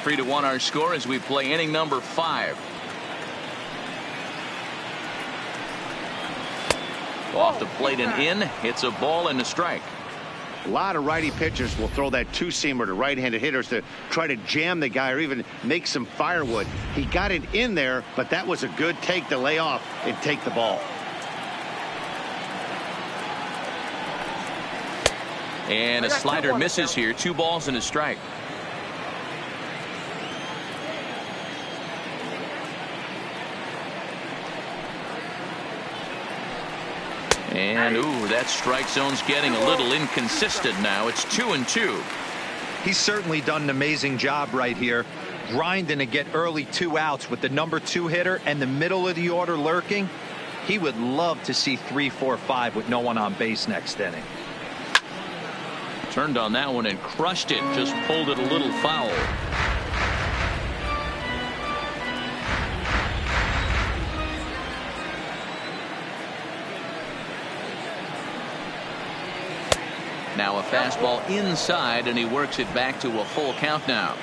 [SPEAKER 2] 3-1 our score as we play inning number 5. Off the plate and in. It's a ball and a strike.
[SPEAKER 3] A lot of righty pitchers will throw that 2-seamer to right-handed hitters to try to jam the guy or even make some firewood. He got it in there, but that was a good take to lay off and take the ball.
[SPEAKER 2] And a slider misses here. 2 balls and a strike. And ooh, that strike zone's getting a little inconsistent now. It's 2-2.
[SPEAKER 5] He's certainly done an amazing job right here, grinding to get early 2 outs with the number 2 hitter and the middle of the order lurking. He would love to see 3, 4, 5 with no one on base next inning.
[SPEAKER 2] Turned on that one and crushed it. Just pulled it a little foul. Now a fastball inside, and he works it back to a full count now.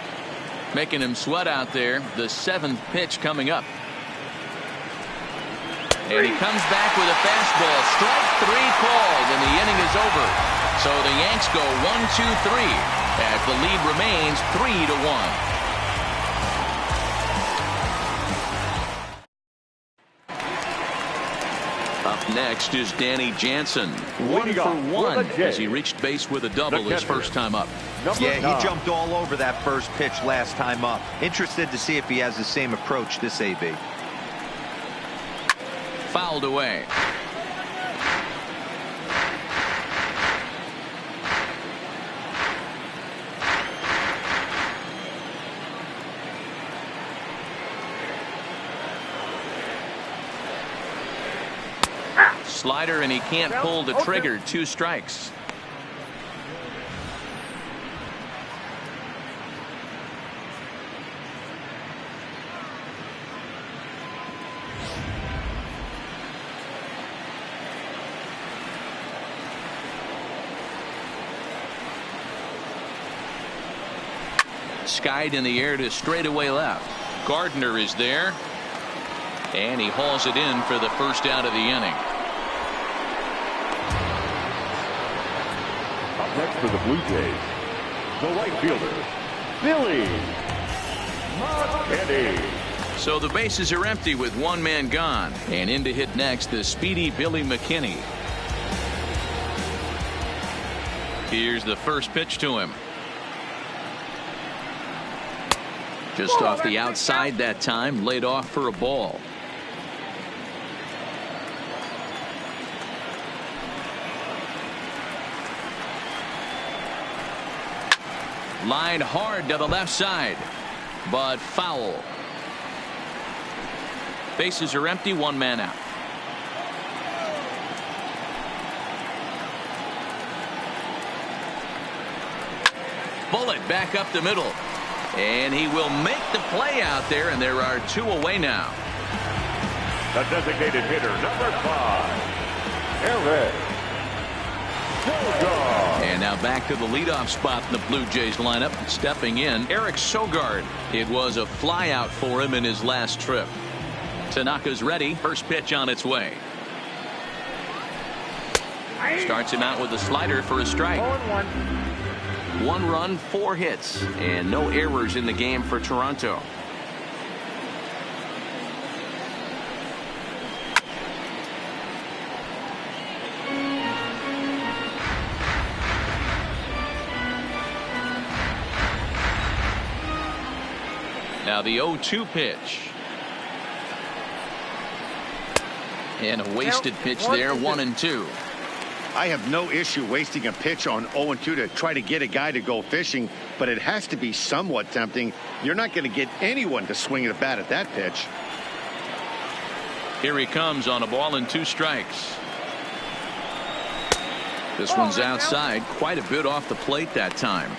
[SPEAKER 2] Making him sweat out there. The 7th pitch coming up. And he comes back with a fastball. Strike 3 called, and the inning is over. So the Yanks go 1-2-3 as the lead remains 3-1. Up next is Danny Jansen. 1 for 1 as he reached base with a double his first time up.
[SPEAKER 5] Yeah, he jumped all over that first pitch last time up. Interested to see if he has the same approach this AB.
[SPEAKER 2] Fouled away. slider, and he can't pull the trigger. 2 strikes. Skied in the air to straightaway left. Gardner is there, and he hauls it in for the first out of the inning.
[SPEAKER 4] Up next for the Blue Jays, the right fielder, Billy McKinney.
[SPEAKER 2] So the bases are empty with 1 man gone, and in to hit next, the speedy Billy McKinney. Here's the first pitch to him. Just off the outside that time, laid off for a ball. Line hard to the left side, but foul. Bases are empty, 1 man out. Bullet back up the middle. And he will make the play out there, and there are 2 away now.
[SPEAKER 4] The designated hitter, number 5, Eric Sogard.
[SPEAKER 2] And now back to the leadoff spot in the Blue Jays lineup. Stepping in, Eric Sogard. It was a flyout for him in his last trip. Tanaka's ready. First pitch on its way. Starts him out with a slider for a strike. 1 run, 4 hits, and no errors in the game for Toronto. Now the 0-2 pitch. And a wasted pitch there, 1-2.
[SPEAKER 3] I have no issue wasting a pitch on 0-2 to try to get a guy to go fishing, but it has to be somewhat tempting. You're not going to get anyone to swing at a bat at that pitch.
[SPEAKER 2] Here he comes on a ball and 2 strikes. This one's outside, quite a bit off the plate that time.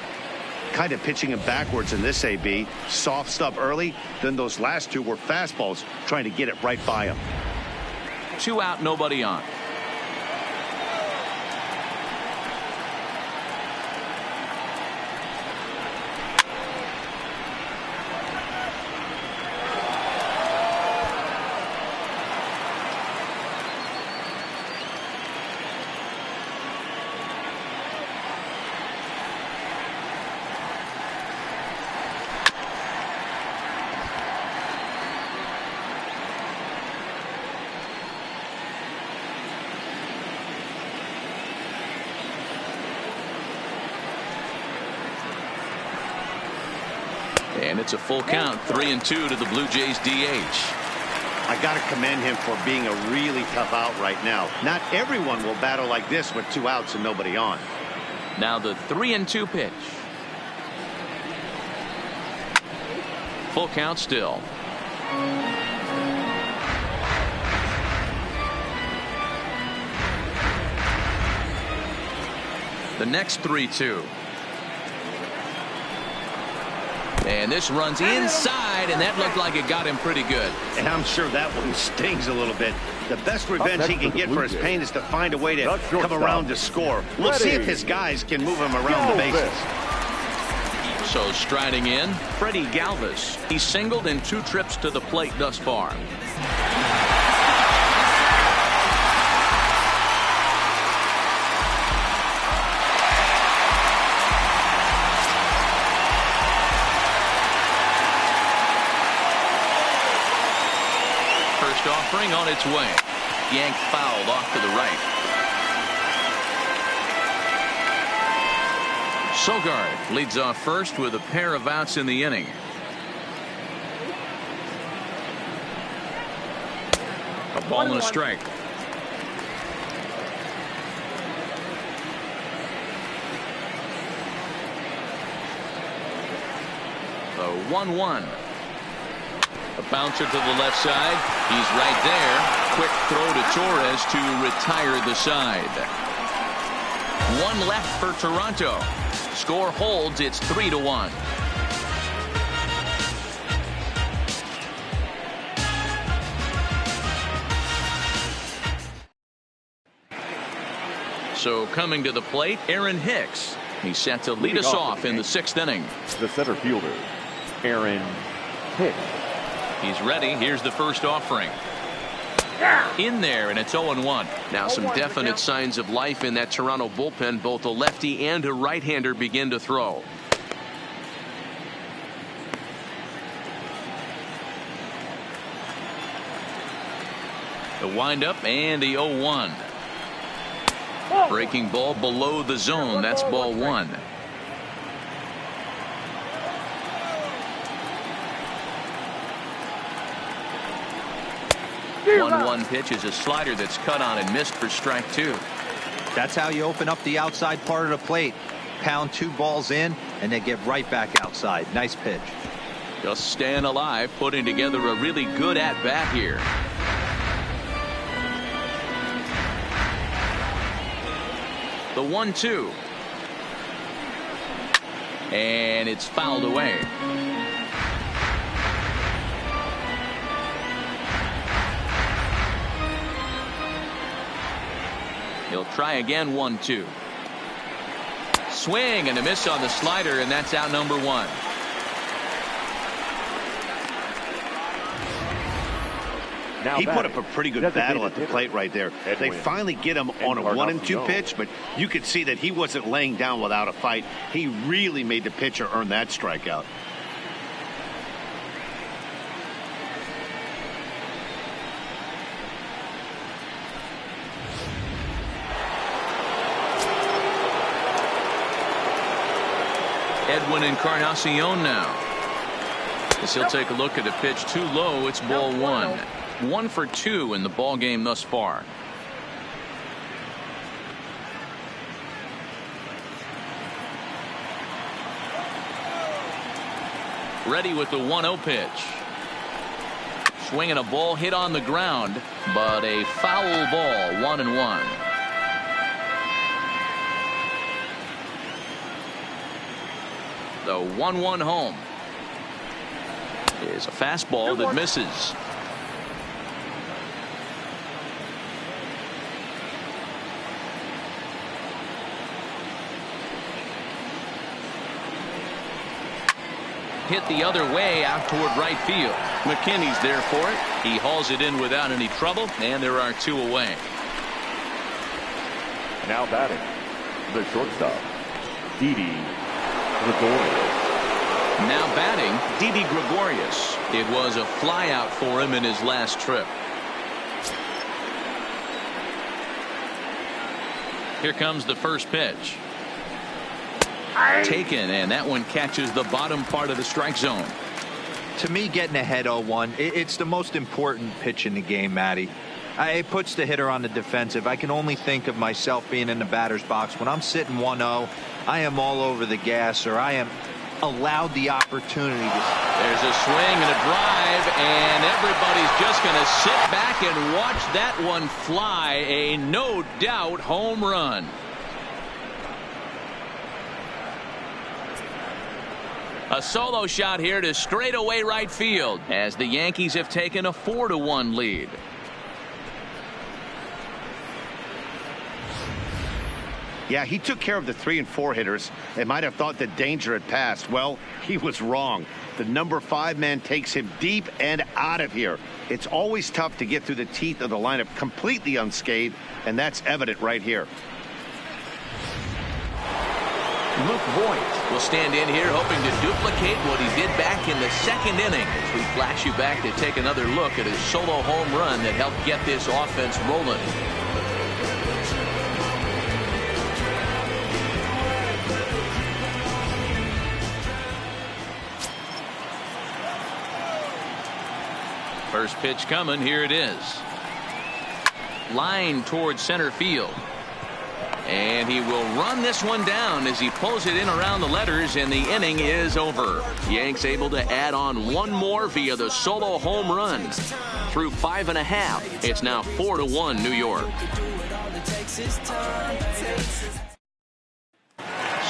[SPEAKER 3] Kind of pitching him backwards in this AB. Soft stuff early, then those last 2 were fastballs, trying to get it right by him.
[SPEAKER 2] 2 out, nobody on. And it's a full count, 3-2 to the Blue Jays DH.
[SPEAKER 3] I got to commend him for being a really tough out right now. Not everyone will battle like this with 2 outs and nobody on.
[SPEAKER 2] Now the 3-2 pitch. Full count still. The next 3-2. And this runs inside, and that looked like it got him pretty good.
[SPEAKER 3] And I'm sure that one stings a little bit. The best revenge he can get for his pain is to find a way to come around to score. We'll see if his guys can move him around the bases.
[SPEAKER 2] So striding in, Freddie Galvis. He singled in 2 trips to the plate thus far. Offering on its way. Yanked fouled off to the right. Sogard leads off first with a pair of outs in the inning. A ball and a strike. The 1-1. A bouncer to the left side. He's right there. Quick throw to Torres to retire the side. One left for Toronto. Score holds. It's 3-1. So coming to the plate, Aaron Hicks. He's set to lead us off in the 6th inning.
[SPEAKER 4] The center fielder, Aaron Hicks.
[SPEAKER 2] He's ready. Here's the first offering. In there, and it's 0-1. Now some definite signs of life in that Toronto bullpen. Both a lefty and a right-hander begin to throw. The windup and the 0-1. Breaking ball below the zone. That's ball 1. The 1-1 pitch is a slider that's cut on and missed for strike 2.
[SPEAKER 5] That's how you open up the outside part of the plate. Pound 2 balls in and then get right back outside. Nice pitch.
[SPEAKER 2] Just staying alive, putting together a really good at bat here. The 1-2. And it's fouled away. He'll try again. 1-2. Swing and a miss on the slider, and that's out number 1.
[SPEAKER 3] He put up a pretty good battle at the plate right there. They finally get him on a 1-2 pitch, but you could see that he wasn't laying down without a fight. He really made the pitcher earn that strikeout.
[SPEAKER 2] Edwin Encarnacion now. As he'll take a look at a pitch too low. It's ball 1. 1 for 2 in the ball game thus far. Ready with the 1-0 pitch. Swinging a ball hit on the ground, but a foul ball. 1-1. The 1-1 home is a fastball that misses. Hit the other way out toward right field. McKinney's there for it. He hauls it in without any trouble, and there are 2 away.
[SPEAKER 4] Now batting, the shortstop, Didi Gregorius.
[SPEAKER 2] Now batting, Didi Gregorius. It was a flyout for him in his last trip. Here comes the first pitch. Taken, and that one catches the bottom part of the strike zone.
[SPEAKER 5] To me, getting ahead 0-1, it's the most important pitch in the game, Matty. It puts the hitter on the defensive. I can only think of myself being in the batter's box. When I'm sitting 1-0, I am all over the gas, or I am allowed the opportunity to.
[SPEAKER 2] There's a swing and a drive, and everybody's just going to sit back and watch that one fly. A no doubt home run. A solo shot here to straightaway right field as the Yankees have taken a 4-1 lead.
[SPEAKER 3] Yeah, he took care of the 3 and 4 hitters. They might have thought that danger had passed. Well, he was wrong. The number 5 man takes him deep and out of here. It's always tough to get through the teeth of the lineup completely unscathed, and that's evident right here.
[SPEAKER 2] Luke Voigt will stand in here hoping to duplicate what he did back in the 2nd inning as we flash you back to take another look at his solo home run that helped get this offense rolling. First pitch coming. Here it is. Line towards center field. And he will run this one down as he pulls it in around the letters, and the inning is over. Yanks able to add on one more via the solo home run. Through 5.5, it's now 4-1 New York.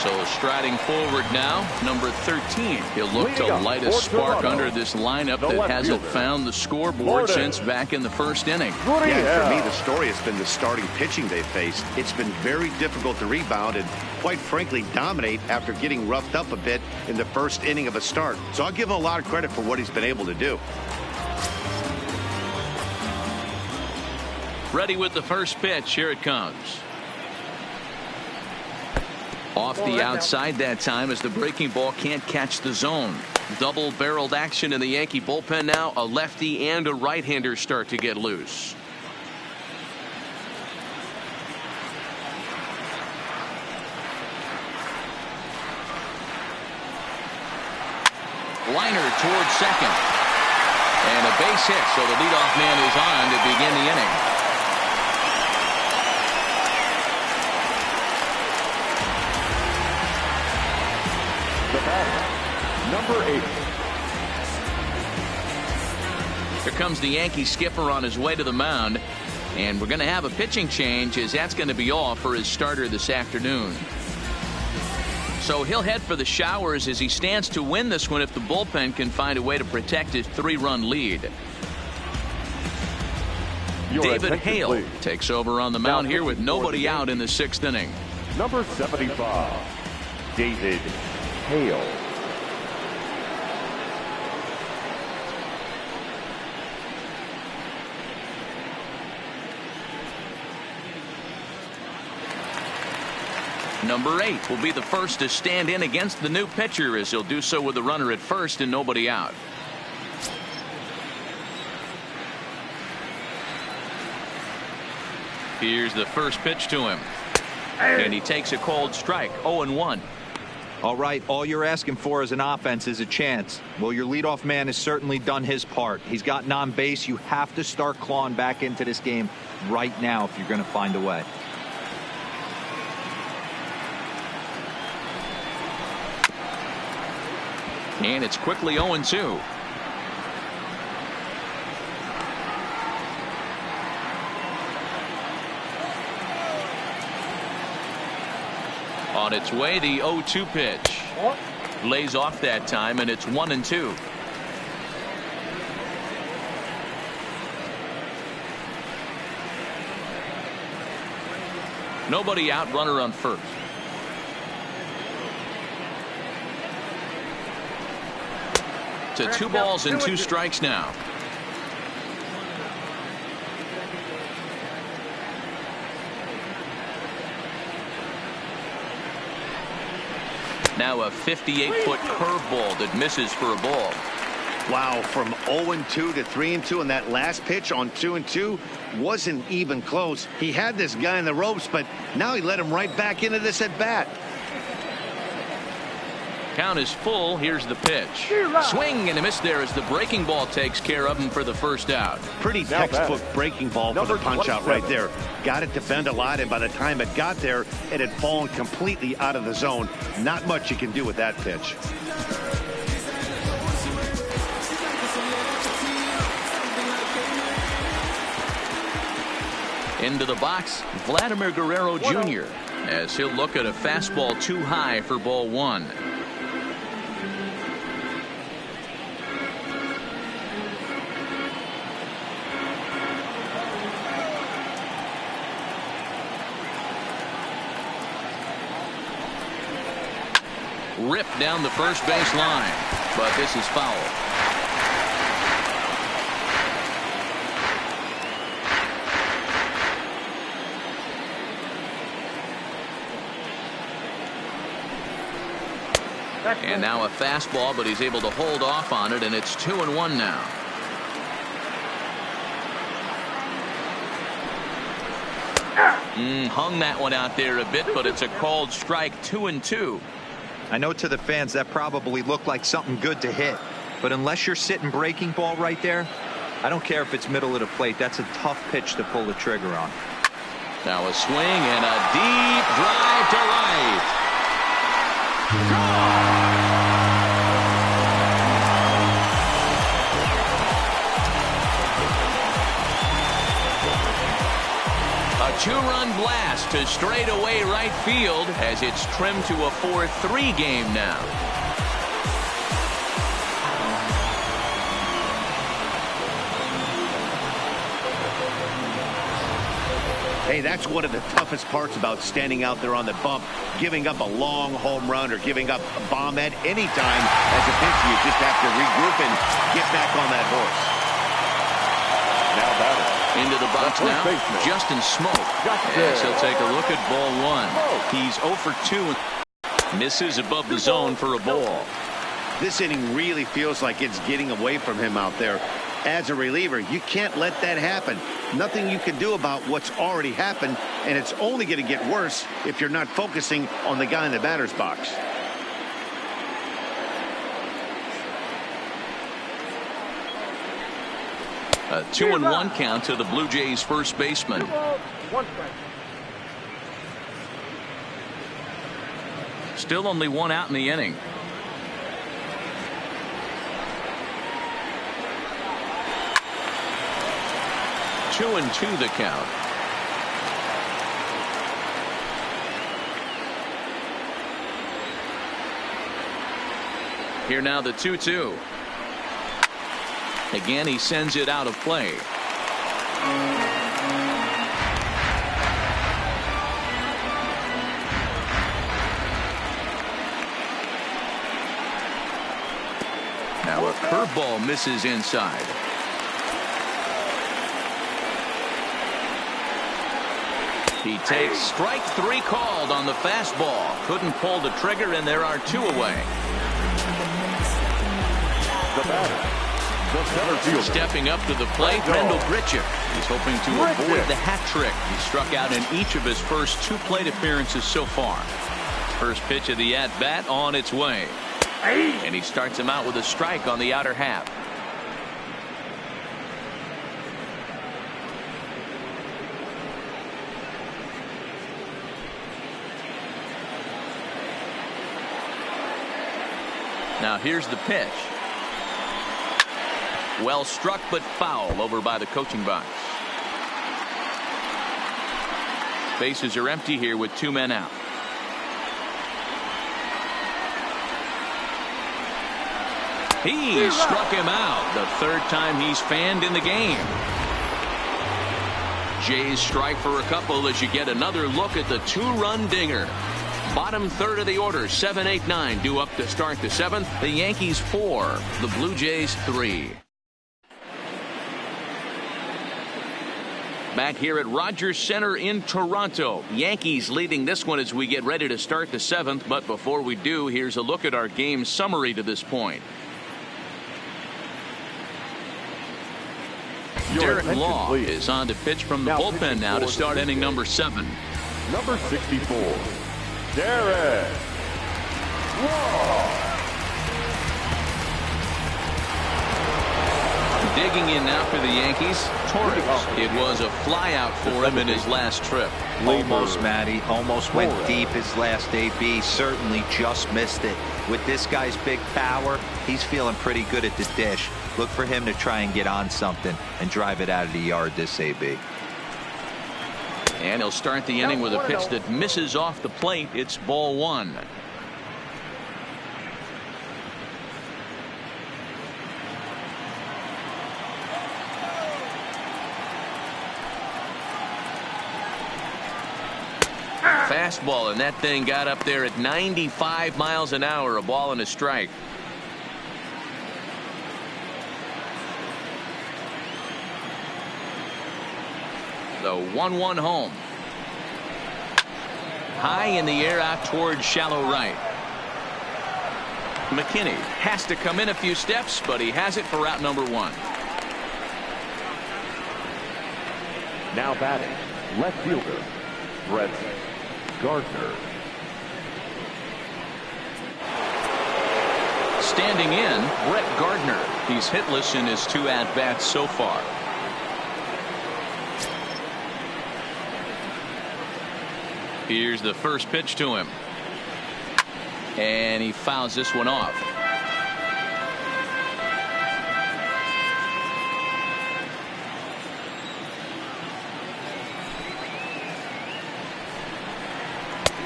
[SPEAKER 2] So striding forward now, number 13. He'll look to light a spark under this lineup that hasn't found the scoreboard since back in the first inning.
[SPEAKER 3] Yeah, for me, the story has been the starting pitching they faced. It's been very difficult to rebound and, quite frankly, dominate after getting roughed up a bit in the first inning of a start. So I'll give him a lot of credit for what he's been able to do.
[SPEAKER 2] Ready with the first pitch. Here it comes. Off the outside that time as the breaking ball can't catch the zone. Double-barreled action in the Yankee bullpen now. A lefty and a right-hander start to get loose. Liner towards second. And a base hit, so the leadoff man is on to begin the inning.
[SPEAKER 4] Number 8.
[SPEAKER 2] Here comes the Yankee skipper on his way to the mound, and we're going to have a pitching change, as that's going to be all for his starter this afternoon. So he'll head for the showers as he stands to win this one if the bullpen can find a way to protect his 3-run lead. David Hale takes over on the mound here with nobody out in the 6th inning.
[SPEAKER 4] Number 75, David Hale.
[SPEAKER 2] Number 8 will be the first to stand in against the new pitcher, as he'll do so with the runner at first and nobody out. Here's the first pitch to him. And he takes a cold strike. 0-1.
[SPEAKER 5] All right, all you're asking for as an offense is a chance. Well, your leadoff man has certainly done his part. He's gotten on base. You have to start clawing back into this game right now if you're going to find a way.
[SPEAKER 2] And it's quickly 0-2. On its way, the 0-2 pitch. Lays off that time, and it's 1-2. Nobody out, runner on first. To 2 balls and 2 strikes now. Now a 58-foot curveball that misses for a ball.
[SPEAKER 3] Wow, from 0-2 to 3-2, and that last pitch on 2-2 wasn't even close. He had this guy in the ropes, but now he let him right back into this at bat.
[SPEAKER 2] Count is full. Here's the pitch. Swing and a miss there as the breaking ball takes care of him for the first out.
[SPEAKER 3] Pretty textbook breaking ball for the punch out right there. Got it to bend a lot, and by the time it got there, it had fallen completely out of the zone. Not much you can do with that pitch.
[SPEAKER 2] Into the box, Vladimir Guerrero Jr. as he'll look at a fastball too high for ball 1. Ripped down the first base line, but this is foul. And now a fastball, but he's able to hold off on it, and it's 2-1 now. Hung that one out there a bit, but it's a called strike. 2-2.
[SPEAKER 5] I know to the fans that probably looked like something good to hit, but unless you're sitting breaking ball right there, I don't care if it's middle of the plate. That's a tough pitch to pull the trigger on.
[SPEAKER 2] Now a swing and a deep drive to right. A two-run blast to straightaway right field as it's trimmed to a 4-3 game now.
[SPEAKER 3] Hey, that's one of the toughest parts about standing out there on the bump. Giving up a long home run or giving up a bomb at any time as a pitcher. You just have to regroup and get back on that horse.
[SPEAKER 4] Now batter.
[SPEAKER 2] Into the box now, Justin Smoke. Yes, he'll take a look at ball one. He's 0 for 2. Misses above the zone for a ball.
[SPEAKER 3] This inning really feels like it's getting away from him out there. As a reliever, you can't let that happen. Nothing you can do about what's already happened, and it's only going to get worse if you're not focusing on the guy in the batter's box.
[SPEAKER 2] A 2-1 count to the Blue Jays first baseman.
[SPEAKER 6] 2 balls, 1 strike.
[SPEAKER 2] Still only one out in the inning. Two and 2 the count. Here now the 2-2. Again, he sends it out of play. Now a curveball misses inside. He takes strike 3 called on the fastball. Couldn't pull the trigger, and there are 2 away.
[SPEAKER 4] The batter, the center fielder.
[SPEAKER 2] Stepping up to the plate, Randall Grichuk. He's hoping to avoid the hat trick. He struck out in each of his first 2 plate appearances so far. First pitch of the at-bat on its way. And he starts him out with a strike on the outer half. Now here's the pitch. Well struck, but foul over by the coaching box. Bases are empty here with 2 men out. He struck him out, the 3rd time he's fanned in the game. Jays strike for a couple as you get another look at the 2-run dinger. Bottom 3rd of the order, 7, 8, 9 due up to start the 7th. The Yankees 4, the Blue Jays 3. Back here at Rogers Center in Toronto. Yankees leading this one as we get ready to start the 7th. But before we do, here's a look at our game summary to this point. Derek Law is on to pitch from the bullpen now to start inning number 7.
[SPEAKER 4] Number 64, Derek Law.
[SPEAKER 2] Digging in now for the Yankees, Torres. It was a flyout for him in his last trip.
[SPEAKER 5] Almost, Matty. Almost went deep his last AB. Certainly just missed it. With this guy's big power, he's feeling pretty good at the dish. Look for him to try and get on something and drive it out of the yard this AB.
[SPEAKER 2] And he'll start the inning with a pitch that misses off the plate. It's ball 1. Fastball, and that thing got up there at 95 miles an hour. A ball and a strike. The 1-1 home. High in the air out towards shallow right. McKinney has to come in a few steps, but he has it for out number 1.
[SPEAKER 4] Now batting, left fielder, Brett Gardner.
[SPEAKER 2] Standing in, Brett Gardner. He's hitless in his 2 at-bats so far. Here's the first pitch to him. And he fouls this one off.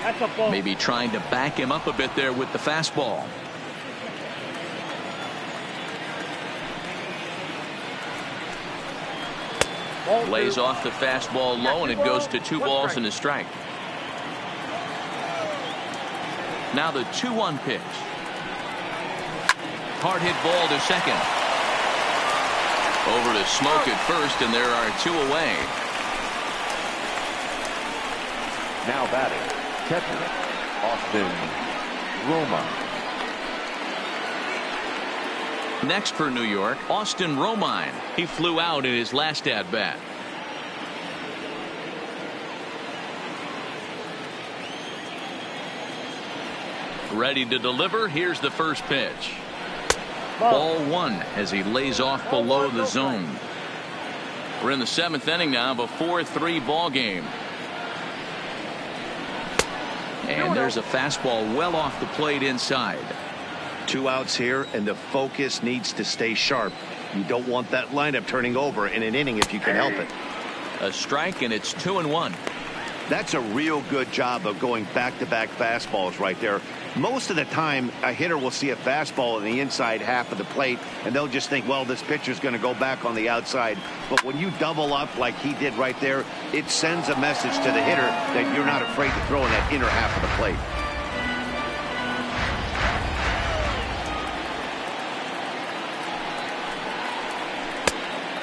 [SPEAKER 6] That's a ball.
[SPEAKER 2] Maybe trying to back him up a bit there with the fastball. Lays off the fastball low, and it goes to 2 balls and a strike. Now the 2-1 pitch. Hard hit ball to second. Over to Smoke at first, and there are 2 away.
[SPEAKER 4] Now batting, catcher, Austin Romine.
[SPEAKER 2] Next for New York, Austin Romine. He flew out in his last at-bat. Ready to deliver. Here's the first pitch. Ball 1 as he lays off below the zone. We're in the 7th inning now of a 4-3 ball game. And there's a fastball well off the plate inside.
[SPEAKER 3] 2 outs here, and the focus needs to stay sharp. You don't want that lineup turning over in an inning if you can help it.
[SPEAKER 2] A strike, and it's 2-1.
[SPEAKER 3] That's a real good job of going back-to-back fastballs right there. Most of the time, a hitter will see a fastball in the inside half of the plate, and they'll just think, well, this pitcher's going to go back on the outside. But when you double up like he did right there, it sends a message to the hitter that you're not afraid to throw in that inner half of the plate.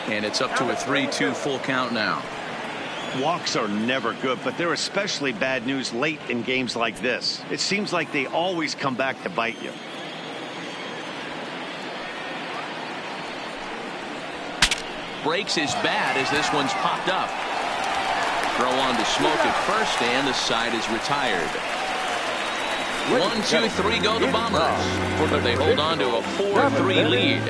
[SPEAKER 2] And it's up to a 3-2 full count now.
[SPEAKER 3] Walks are never good, but they're especially bad news late in games like this. It seems like they always come back to bite you.
[SPEAKER 2] Breaks his bat as this one's popped up. Throw on to Smoke at first, and the side is retired. 1, 2, 3 go the Bombers, but they hold on to a 4-3 lead.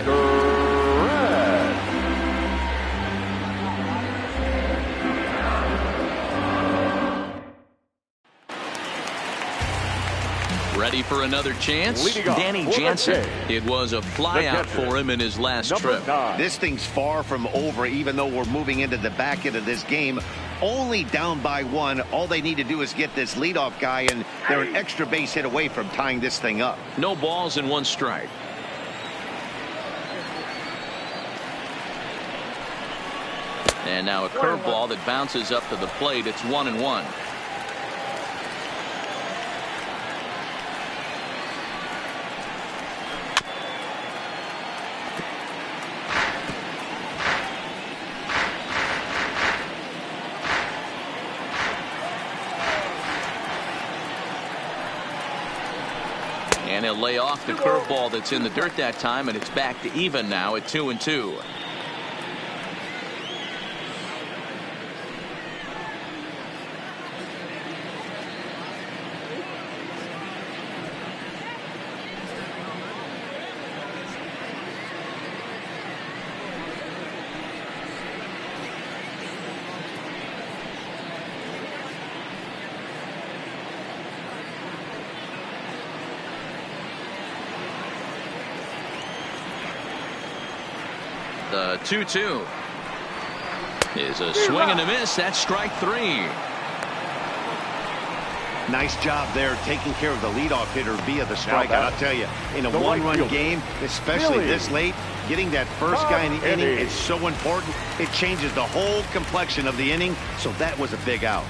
[SPEAKER 2] Ready for another chance? Danny Jansen. It was a flyout for him in his last trip.
[SPEAKER 3] This thing's far from over, even though we're moving into the back end of this game. Only down by 1. All they need to do is get this leadoff guy, and they're an extra base hit away from tying this thing up.
[SPEAKER 2] No balls and 1 strike. And now a curveball that bounces up to the plate. It's 1-1. And he'll lay off the curveball that's in the dirt that time, and it's back to even now at 2-2. The 2-2 is a swing and a miss. That's strike 3.
[SPEAKER 3] Nice job there taking care of the leadoff hitter via the strikeout. I'll tell you, in a 1-run game, especially this late, getting that first guy in the inning is so important. It changes the whole complexion of the inning, so that was a big out.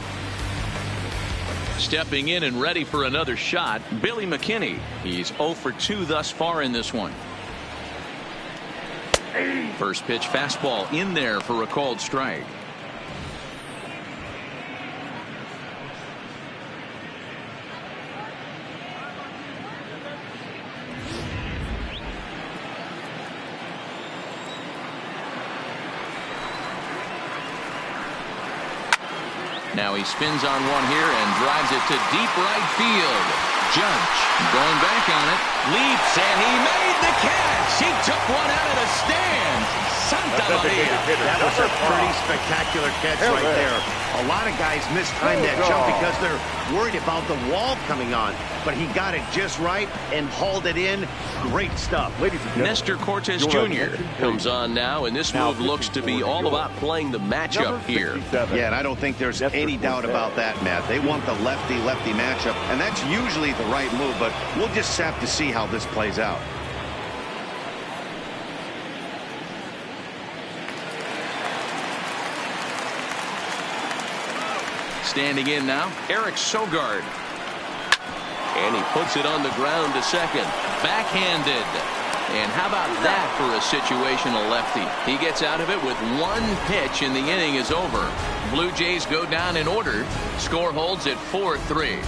[SPEAKER 2] Stepping in and ready for another shot, Billy McKinney. He's 0 for 2 thus far in this one. First pitch fastball in there for a called strike. Now he spins on one here and drives it to deep right field. Judge going back on it, leaps, and he made the catch. He took one out of the stands. Santa Maria.
[SPEAKER 3] That was a pretty spectacular catch right there. A lot of guys mistime that jump because they're worried about the wall coming on. But he got it just right and hauled it in. Great stuff.
[SPEAKER 2] Nestor Cortez Jr. comes on now, and this move looks to be all about playing the matchup here.
[SPEAKER 3] Yeah, and I don't think there's any doubt about that, Matt. They want the lefty-lefty matchup, and that's usually the right move, but we'll just have to see how this plays out.
[SPEAKER 2] Standing in now, Eric Sogard. And he puts it on the ground to second. Backhanded. And how about that for a situational lefty? He gets out of it with one pitch, and the inning is over. Blue Jays go down in order. Score holds at 4-3.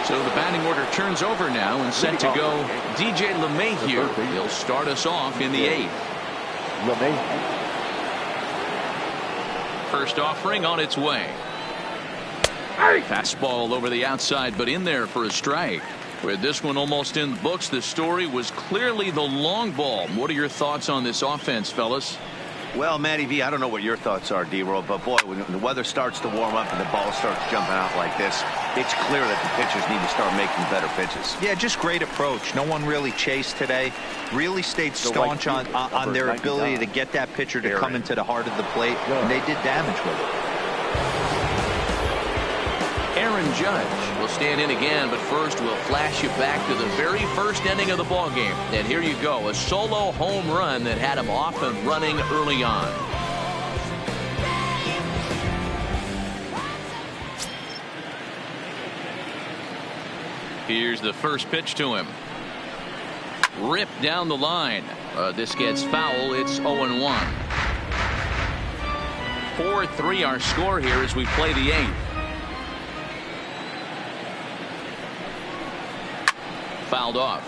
[SPEAKER 2] So the batting order turns over now, and set to go DJ LeMahieu. He'll start us off in the 8th. First offering on its way. Fastball over the outside, but in there for a strike. With this one almost in the books, the story was clearly the long ball. What are your thoughts on this offense, fellas?
[SPEAKER 3] Well, Matty V, I don't know what your thoughts are, D-Roll, but boy, when the weather starts to warm up and the ball starts jumping out like this, it's clear that the pitchers need to start making better pitches.
[SPEAKER 5] Yeah, just great approach. No one really chased today. Really stayed staunch on their ability to get that pitcher to come into the heart of the plate, and they did damage with it.
[SPEAKER 2] Aaron Judge will stand in again, but first we'll flash you back to the very first inning of the ballgame. And here you go, a solo home run that had him off and running early on. Here's the first pitch to him. Ripped down the line. This gets foul. It's 0-1. 4-3 our score here as we play the 8th. Fouled off.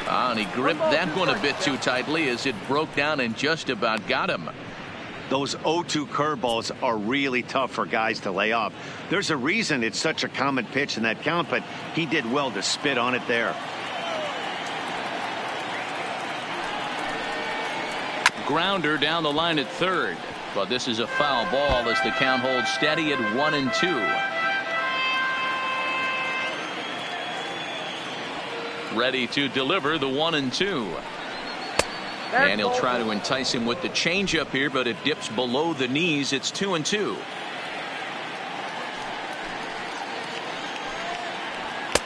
[SPEAKER 2] And he gripped that one a bit too tightly as it broke down and just about got him.
[SPEAKER 3] Those 0-2 curveballs are really tough for guys to lay off. There's a reason it's such a common pitch in that count, but he did well to spit on it there.
[SPEAKER 2] Grounder down the line at third, but this is a foul ball as the count holds steady at 1-2. Ready to deliver the 1-2. And he'll try to entice him with the changeup here, but it dips below the knees. It's 2-2.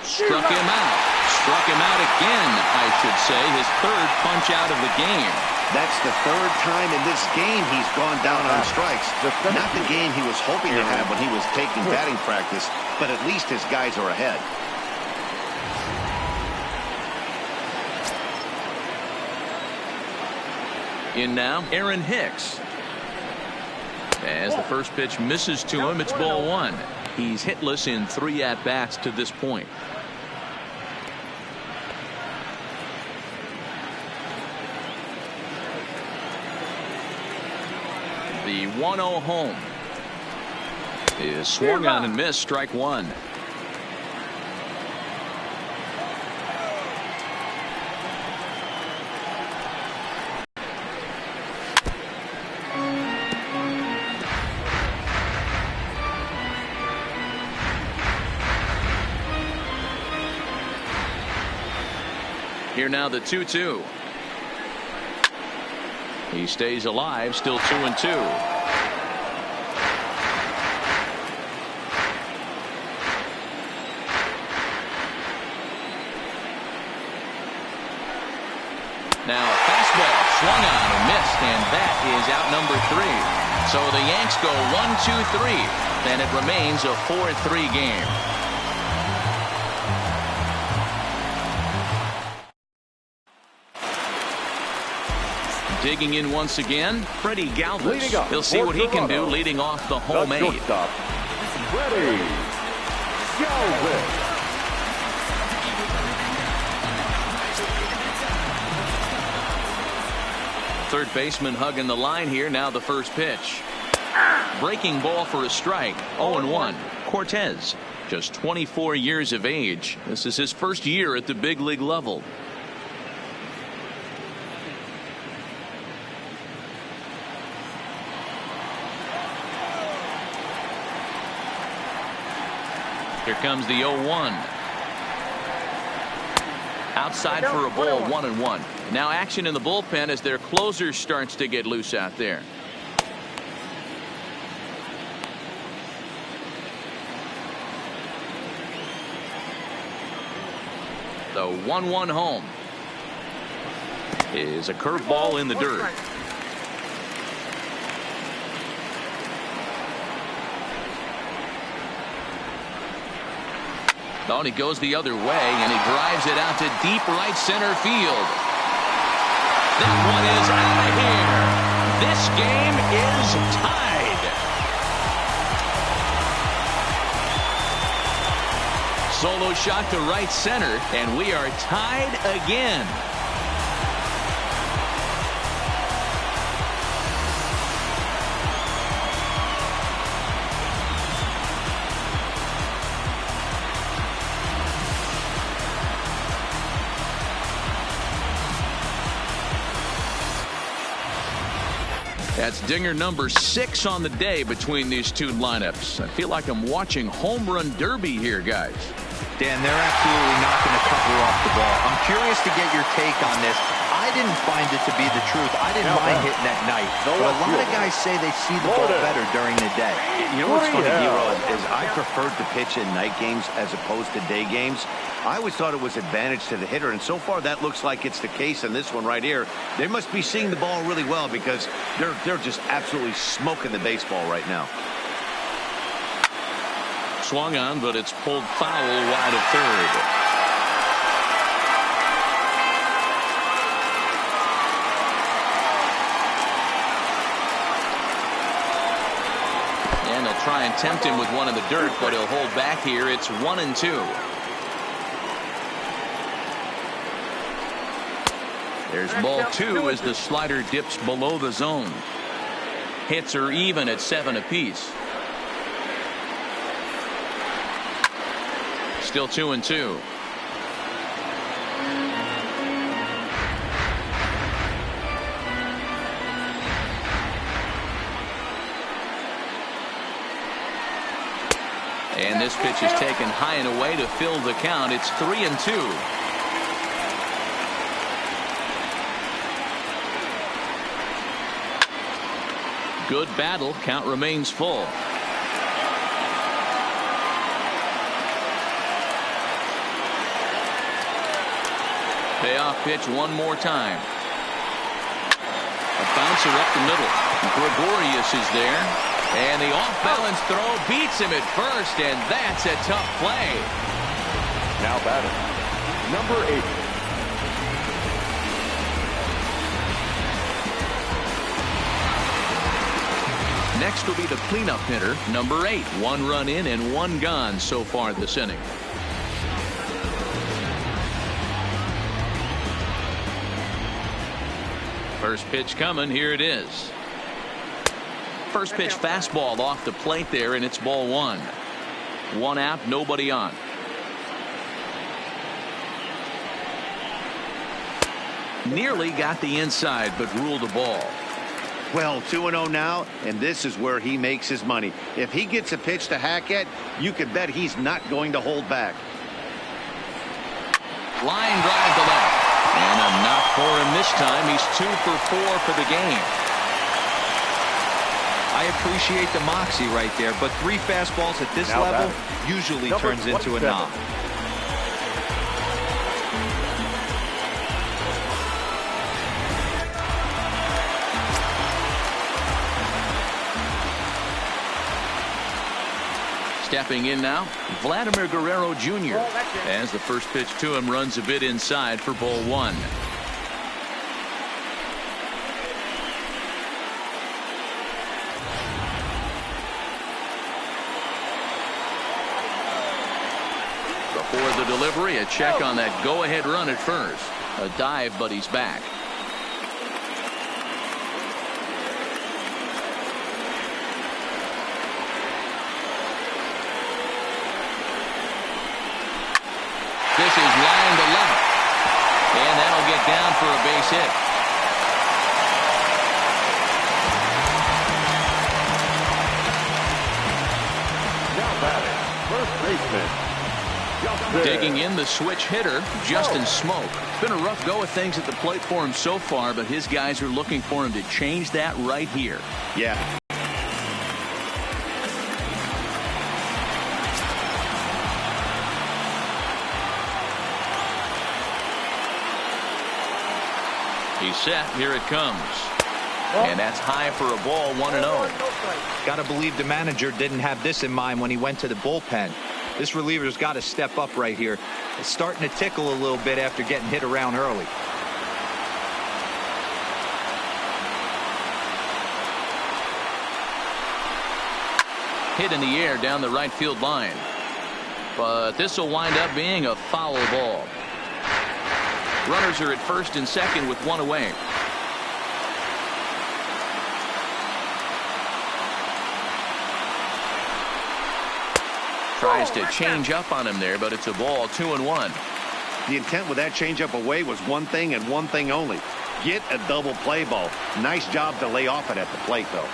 [SPEAKER 2] Struck him out again, I should say, his third punch out of the game.
[SPEAKER 3] That's the third time in this game he's gone down on strikes. Not the game he was hoping to have when he was taking batting practice, but at least his guys are ahead.
[SPEAKER 2] In now, Aaron Hicks. As the first pitch misses to him, it's ball 1. He's hitless in 3 at-bats to this point. The 1-0 home is swung on and missed, strike 1. Here now the 2-2. He stays alive, still 2-2. Now a fastball swung on and missed, and that is out number 3. So the Yanks go 1-2-3, and it remains a 4-3 game. Digging in once again, Freddie Galvis. He'll see what he can do leading off the home 8.
[SPEAKER 4] Freddie Galvis.
[SPEAKER 2] third baseman hugging the line here. Now the first pitch. Breaking ball for a strike. 0-1. Cortez, just 24 years of age. This is his first year at the big league level. Here comes the 0-1. Outside for a ball, 1-1. Now action in the bullpen as their closer starts to get loose out there. The 1-1 home is a curveball in the dirt. Oh, and he goes the other way, and he drives it out to deep right center field. That one is out of here. This game is tied. Solo shot to right center, and we are tied again. That's dinger number 6 on the day between these two lineups. I feel like I'm watching home run derby here, guys.
[SPEAKER 5] Dan, they're absolutely not going to cover off the ball. I'm curious to get your take on this. I didn't find it to be the truth. I didn't mind hitting at night. But a lot of guys say they see the ball better during the day.
[SPEAKER 3] You know what's funny, Hero, is I preferred to pitch in night games as opposed to day games. I always thought it was advantage to the hitter, and so far that looks like it's the case in this one right here. They must be seeing the ball really well because they're just absolutely smoking the baseball right now.
[SPEAKER 2] Swung on, but it's pulled foul wide of third. And they'll try and tempt him with one in the dirt, but he'll hold back here. It's 1-2. There's ball 2 as the slider dips below the zone. Hits are even at 7 apiece. Still 2-2. And this pitch is taken high and away to fill the count. It's 3-2. Good battle. Count remains full. Payoff pitch one more time. A bouncer up the middle. Gregorius is there. And the off-balance throw beats him at first, and that's a tough play.
[SPEAKER 4] Now batting, number 8.
[SPEAKER 2] Next will be the cleanup hitter, number 8. 1 run in and 1 gone so far this inning. First pitch coming. Here it is. First pitch fastball off the plate there, and it's ball 1. 1 out, nobody on. Nearly got the inside, but ruled the ball.
[SPEAKER 3] Well, 2-0 now, and this is where he makes his money. If he gets a pitch to hack at, you can bet he's not going to hold back.
[SPEAKER 2] Line drive to left. And a knock for him this time. He's 2 for 4 for the game.
[SPEAKER 5] I appreciate the moxie right there, but 3 fastballs at this level usually turns into a knock.
[SPEAKER 2] Stepping in now, Vladimir Guerrero Jr. as the first pitch to him runs a bit inside for ball 1. Before the delivery, a check on that go-ahead run at first. A dive, but he's back. Digging in the switch hitter, Justin Smoke. It's been a rough go of things at the plate for him so far, but his guys are looking for him to change that right here.
[SPEAKER 3] Yeah.
[SPEAKER 2] He's set. Here it comes. And that's high for a ball, 1-0.
[SPEAKER 5] Got to believe the manager didn't have this in mind when he went to the bullpen. This reliever's got to step up right here. It's starting to tickle a little bit after getting hit around early.
[SPEAKER 2] Hit in the air down the right field line. But this will wind up being a foul ball. Runners are at first and second with one away. Tries to change up on him there, but it's a ball, 2-1.
[SPEAKER 3] The intent with that changeup away was one thing and one thing only. Get a double play ball. Nice job to lay off it at the plate, though.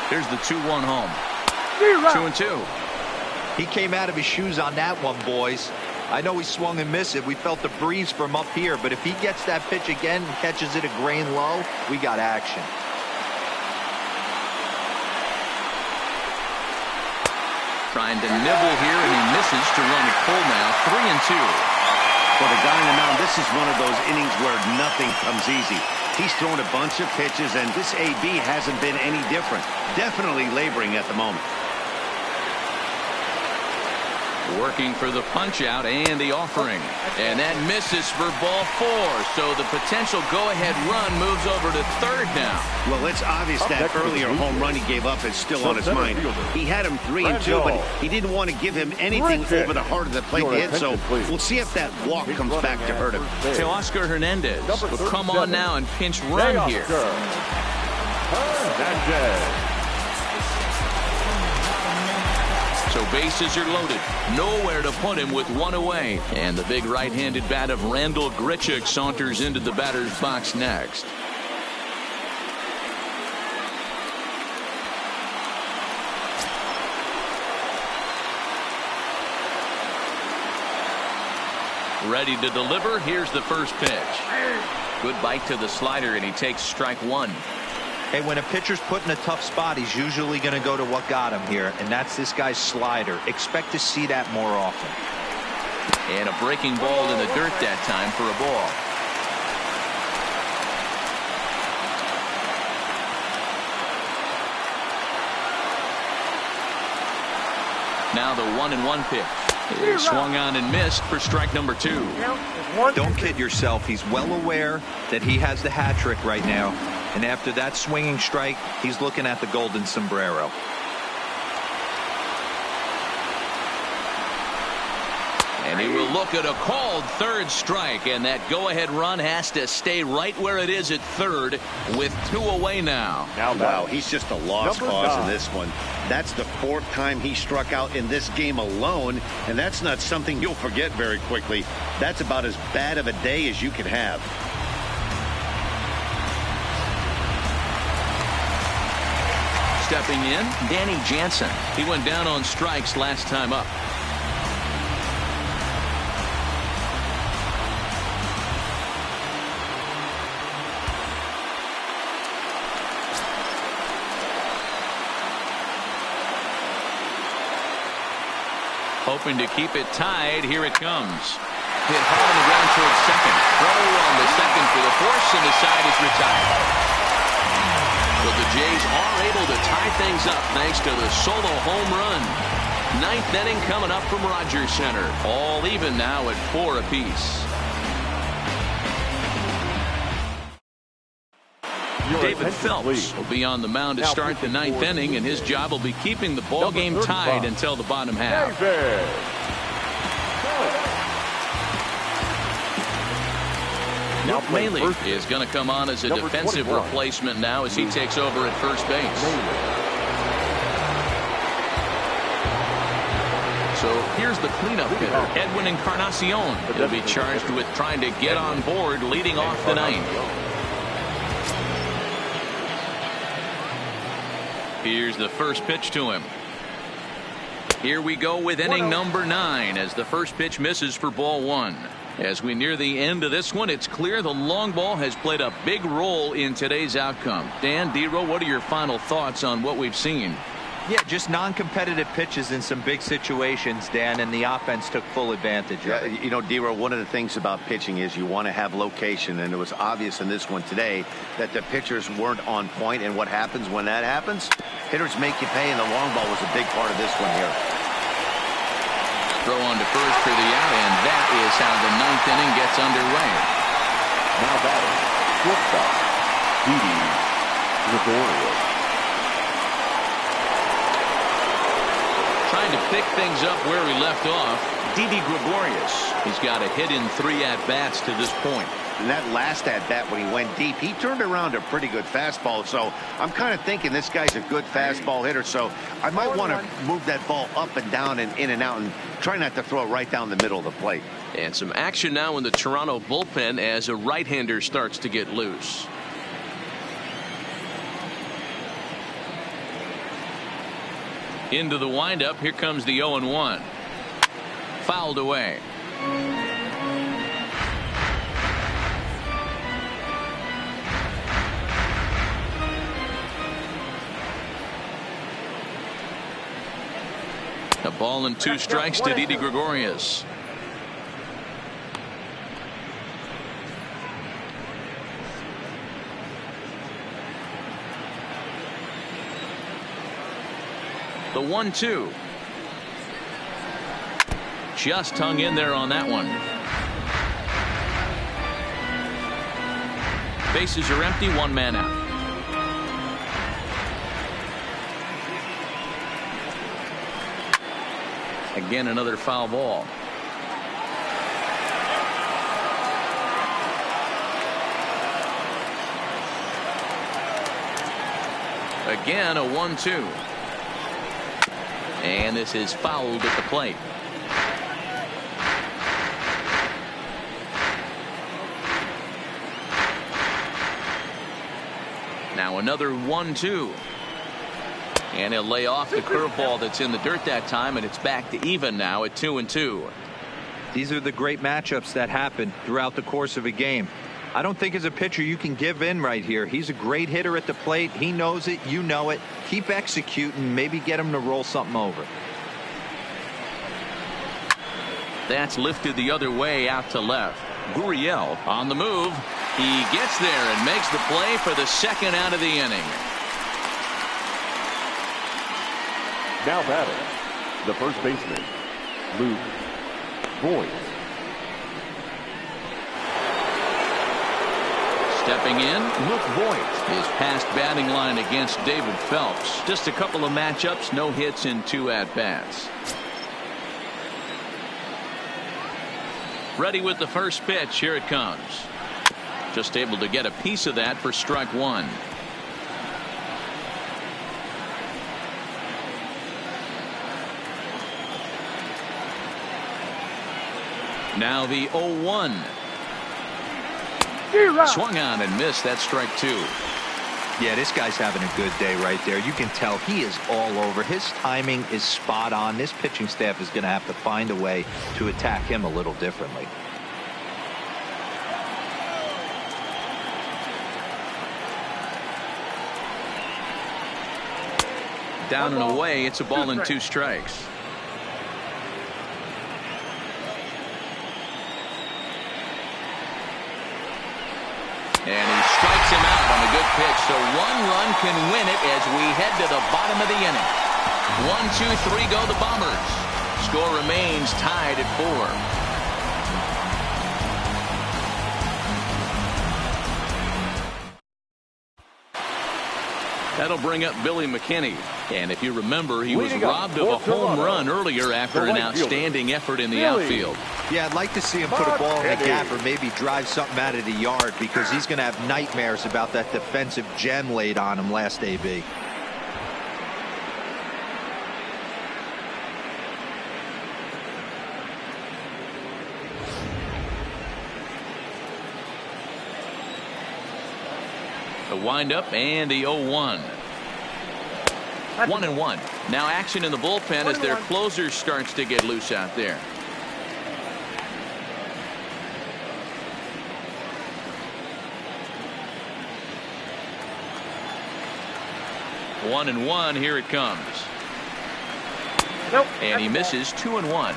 [SPEAKER 2] Here's the 2-1 home. 2-2.
[SPEAKER 5] He came out of his shoes on that one, boys. I know he swung and missed it. We felt the breeze from up here, but if he gets that pitch again and catches it a grain low, we got action.
[SPEAKER 2] Trying to nibble here, and he misses to run it full now. 3-2.
[SPEAKER 3] For the guy on the mound, this is one of those innings where nothing comes easy. He's thrown a bunch of pitches, and this AB hasn't been any different. Definitely laboring at the moment.
[SPEAKER 2] Working for the punch out and the offering. And that misses for ball 4. So the potential go-ahead run moves over to third now.
[SPEAKER 3] Well, it's obvious that earlier home run he gave up is still on his mind. He had him 3-2, but he didn't want to give him anything over the heart of the plate to hit. So we'll see if that walk comes back to hurt him.
[SPEAKER 2] Teoscar Hernandez will come on now and pinch run here. So bases are loaded. Nowhere to put him with one away. And the big right-handed bat of Randall Grichuk saunters into the batter's box next. Ready to deliver. Here's the first pitch. Good bite to the slider, and he takes strike 1.
[SPEAKER 5] Hey, when a pitcher's put in a tough spot, he's usually going to go to what got him here, and that's this guy's slider. Expect to see that more often.
[SPEAKER 2] And a breaking ball in the dirt that time for a ball. Now the 1-1 pitch. It swung on and missed for strike number 2.
[SPEAKER 5] Don't kid yourself. He's well aware that he has the hat trick right now. And after that swinging strike, he's looking at the golden sombrero.
[SPEAKER 2] And he will look at a called third strike, and that go-ahead run has to stay right where it is at third with 2 away now.
[SPEAKER 3] Wow, he's just a lost cause in this one. That's the 4th time he struck out in this game alone, and that's not something you'll forget very quickly. That's about as bad of a day as you can have.
[SPEAKER 2] Stepping in, Danny Jansen. He went down on strikes last time up. Hoping to keep it tied. Here it comes. Hit hard on the ground towards second. Throw on the second for the force, and the side is retired. But the Jays are able to tie things up thanks to the solo home run. 9th inning coming up from Rogers Center. All even now at 4 apiece. David Phelps will be on the mound to start the 9th inning, and his job will be keeping the ball game tied until the bottom half. Mlb is going to come on as a defensive replacement now as he takes over at first base. So here's the cleanup hitter, Edwin Encarnacion. He'll be charged with trying to get on board leading off the 9th. Here's the first pitch to him. Here we go with inning number 9 as the first pitch misses for ball 1. As we near the end of this one, it's clear the long ball has played a big role in today's outcome. Dan, D-Row, what are your final thoughts on what we've seen?
[SPEAKER 5] Yeah, just non-competitive pitches in some big situations, Dan, and the offense took full advantage of it.
[SPEAKER 3] You know, D-Row, one of the things about pitching is you want to have location, and it was obvious in this one today that the pitchers weren't on point, and what happens when that happens? Hitters make you pay, and the long ball was a big part of this one here.
[SPEAKER 2] Throw on to first for the out, and that is how the 9th inning gets underway.
[SPEAKER 4] Now batting, shortstop, Didi Gregorius.
[SPEAKER 2] Trying to pick things up where we left off, Didi Gregorius. He's got a hit in 3 at-bats to this point.
[SPEAKER 3] And that last at-bat when he went deep, he turned around a pretty good fastball. So I'm kind of thinking this guy's a good fastball hitter. So I might want to move that ball up and down and in and out and try not to throw it right down the middle of the plate.
[SPEAKER 2] And some action now in the Toronto bullpen as a right-hander starts to get loose. Into the windup. Here comes the 0-1. Fouled away. A ball and 2 strikes to Didi Gregorius. The 1-2. Just hung in there on that one. Bases are empty, 1 man out. Again, another foul ball. Again, a 1-2. And this is fouled at the plate. Now another 1-2. And he'll lay off the curveball that's in the dirt that time, and it's back to even now at 2-2.
[SPEAKER 5] These are the great matchups that happen throughout the course of a game. I don't think as a pitcher you can give in right here. He's a great hitter at the plate. He knows it. You know it. Keep executing. Maybe get him to roll something over.
[SPEAKER 2] That's lifted the other way out to left. Gurriel on the move. He gets there and makes the play for the 2nd out of the inning.
[SPEAKER 4] Now batting, the first baseman, Luke Voigt.
[SPEAKER 2] Stepping in, Luke Voigt is past batting line against David Phelps. Just a couple of matchups, no hits in 2 at-bats. Ready with the first pitch. Here it comes. Just able to get a piece of that for strike 1. Now the 0-1. Swung on and missed. That strike 2.
[SPEAKER 5] Yeah, this guy's having a good day right there. You can tell he is all over. His timing is spot on. This pitching staff is going to have to find a way to attack him a little differently.
[SPEAKER 2] Down and away. It's a ball and 2 strikes. And he strikes him out on a good pitch. So 1 run can win it as we head to the bottom of the inning. 1, 2, 3 go the Bombers. Score remains tied at 4. That'll bring up Billy McKinney. And if you remember, he was robbed of a home run earlier after an outstanding effort in the outfield.
[SPEAKER 5] Yeah, I'd like to see him put a ball in the gap or maybe drive something out of the yard because he's going to have nightmares about that defensive gem laid on him last AB. The windup and the 0-1. 1-1.
[SPEAKER 2] Now action in the bullpen as their closer starts to get loose out there. One and one. Here it comes.
[SPEAKER 6] Nope.
[SPEAKER 2] And he misses. 2-1.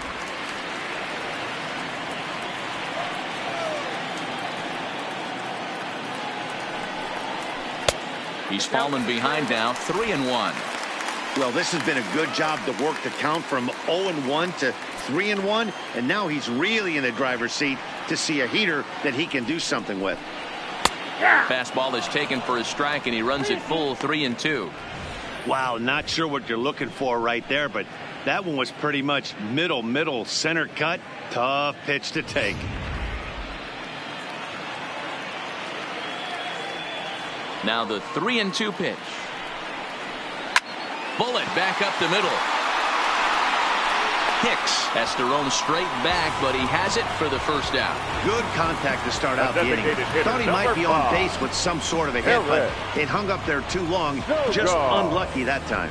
[SPEAKER 2] He's fallen behind now. 3-1.
[SPEAKER 3] Well, this has been a good job to work the count from 0-1 to 3-1, and now he's really in the driver's seat to see a heater that he can do something with.
[SPEAKER 2] Fastball is taken for a strike, and he runs it full. 3-2.
[SPEAKER 3] Wow, not sure what you're looking for right there, but that one was pretty much middle center cut. Tough pitch to take.
[SPEAKER 2] Now the 3-2 pitch. Bullet back up the middle. Hicks has to roam straight back, but he has it for the first out.
[SPEAKER 3] Good contact to start out the inning. Thought he might be on base with some sort of a hit, but it hung up there too long. Just unlucky that time.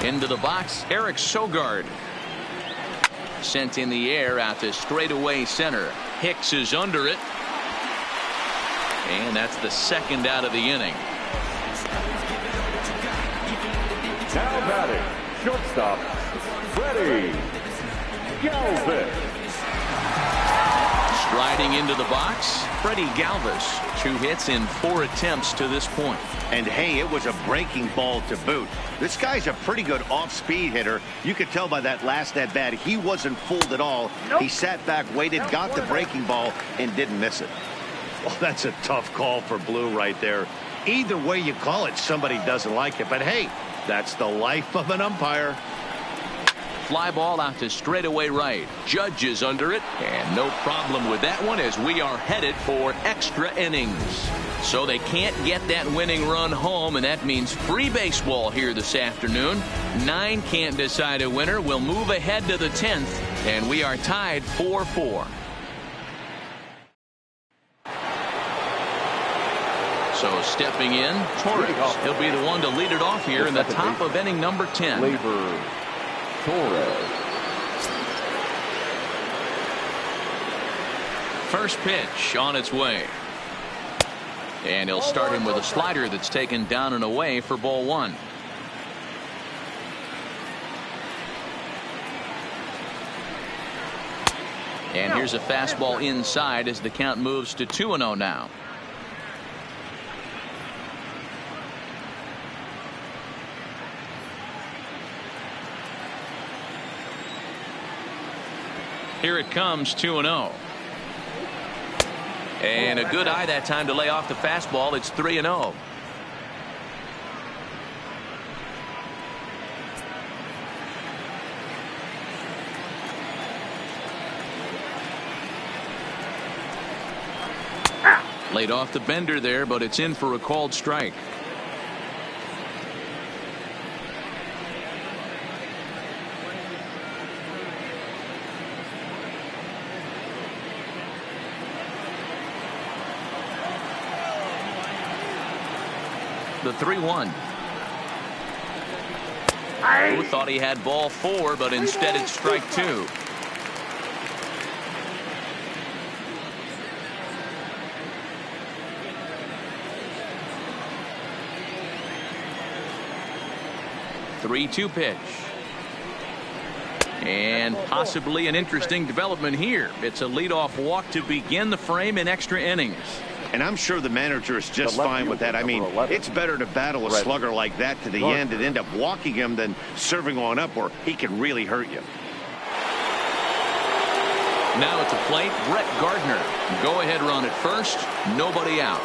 [SPEAKER 2] Into the box, Eric Sogard. Sent in the air out to straightaway center. Hicks is under it. And that's the second out of the inning.
[SPEAKER 4] Now batting, shortstop, Freddie Galvis.
[SPEAKER 2] Striding into the box, Freddie Galvis. 2 hits in 4 attempts to this point.
[SPEAKER 3] And hey, it was a breaking ball to boot. This guy's a pretty good off-speed hitter. You could tell by that last at-bat he wasn't fooled at all. He sat back, waited, got the breaking ball, and didn't miss it. Well, that's a tough call for Blue right there. Either way you call it, somebody doesn't like it. But hey, that's the life of an umpire.
[SPEAKER 2] Fly ball out to straightaway right. Judge is under it, and no problem with that one as we are headed for extra innings. So they can't get that winning run home, and that means free baseball here this afternoon. 9 can't decide a winner. We'll move ahead to the 10th, and we are tied 4-4. So stepping in, Torres. He'll be the one to lead it off here in the top of inning number 10.
[SPEAKER 4] Labor Torres.
[SPEAKER 2] First pitch on its way. And he'll start him with a slider that's taken down and away for ball 1. And here's a fastball inside as the count moves to 2-0 now. Here it comes, 2-0. And a good eye that time to lay off the fastball. It's 3-0. Laid off the bender there, but it's in for a called strike. The 3-1. Who thought he had ball 4, but instead it's strike 2. Three-two pitch. And possibly an interesting development here. It's a leadoff walk to begin the frame in extra innings.
[SPEAKER 3] And I'm sure the manager is just fine with that. I mean, it's better to battle a slugger like that to the end and end up walking him than serving on up where he can really hurt you.
[SPEAKER 2] Now at the plate, Brett Gardner. Go ahead run at first. Nobody out.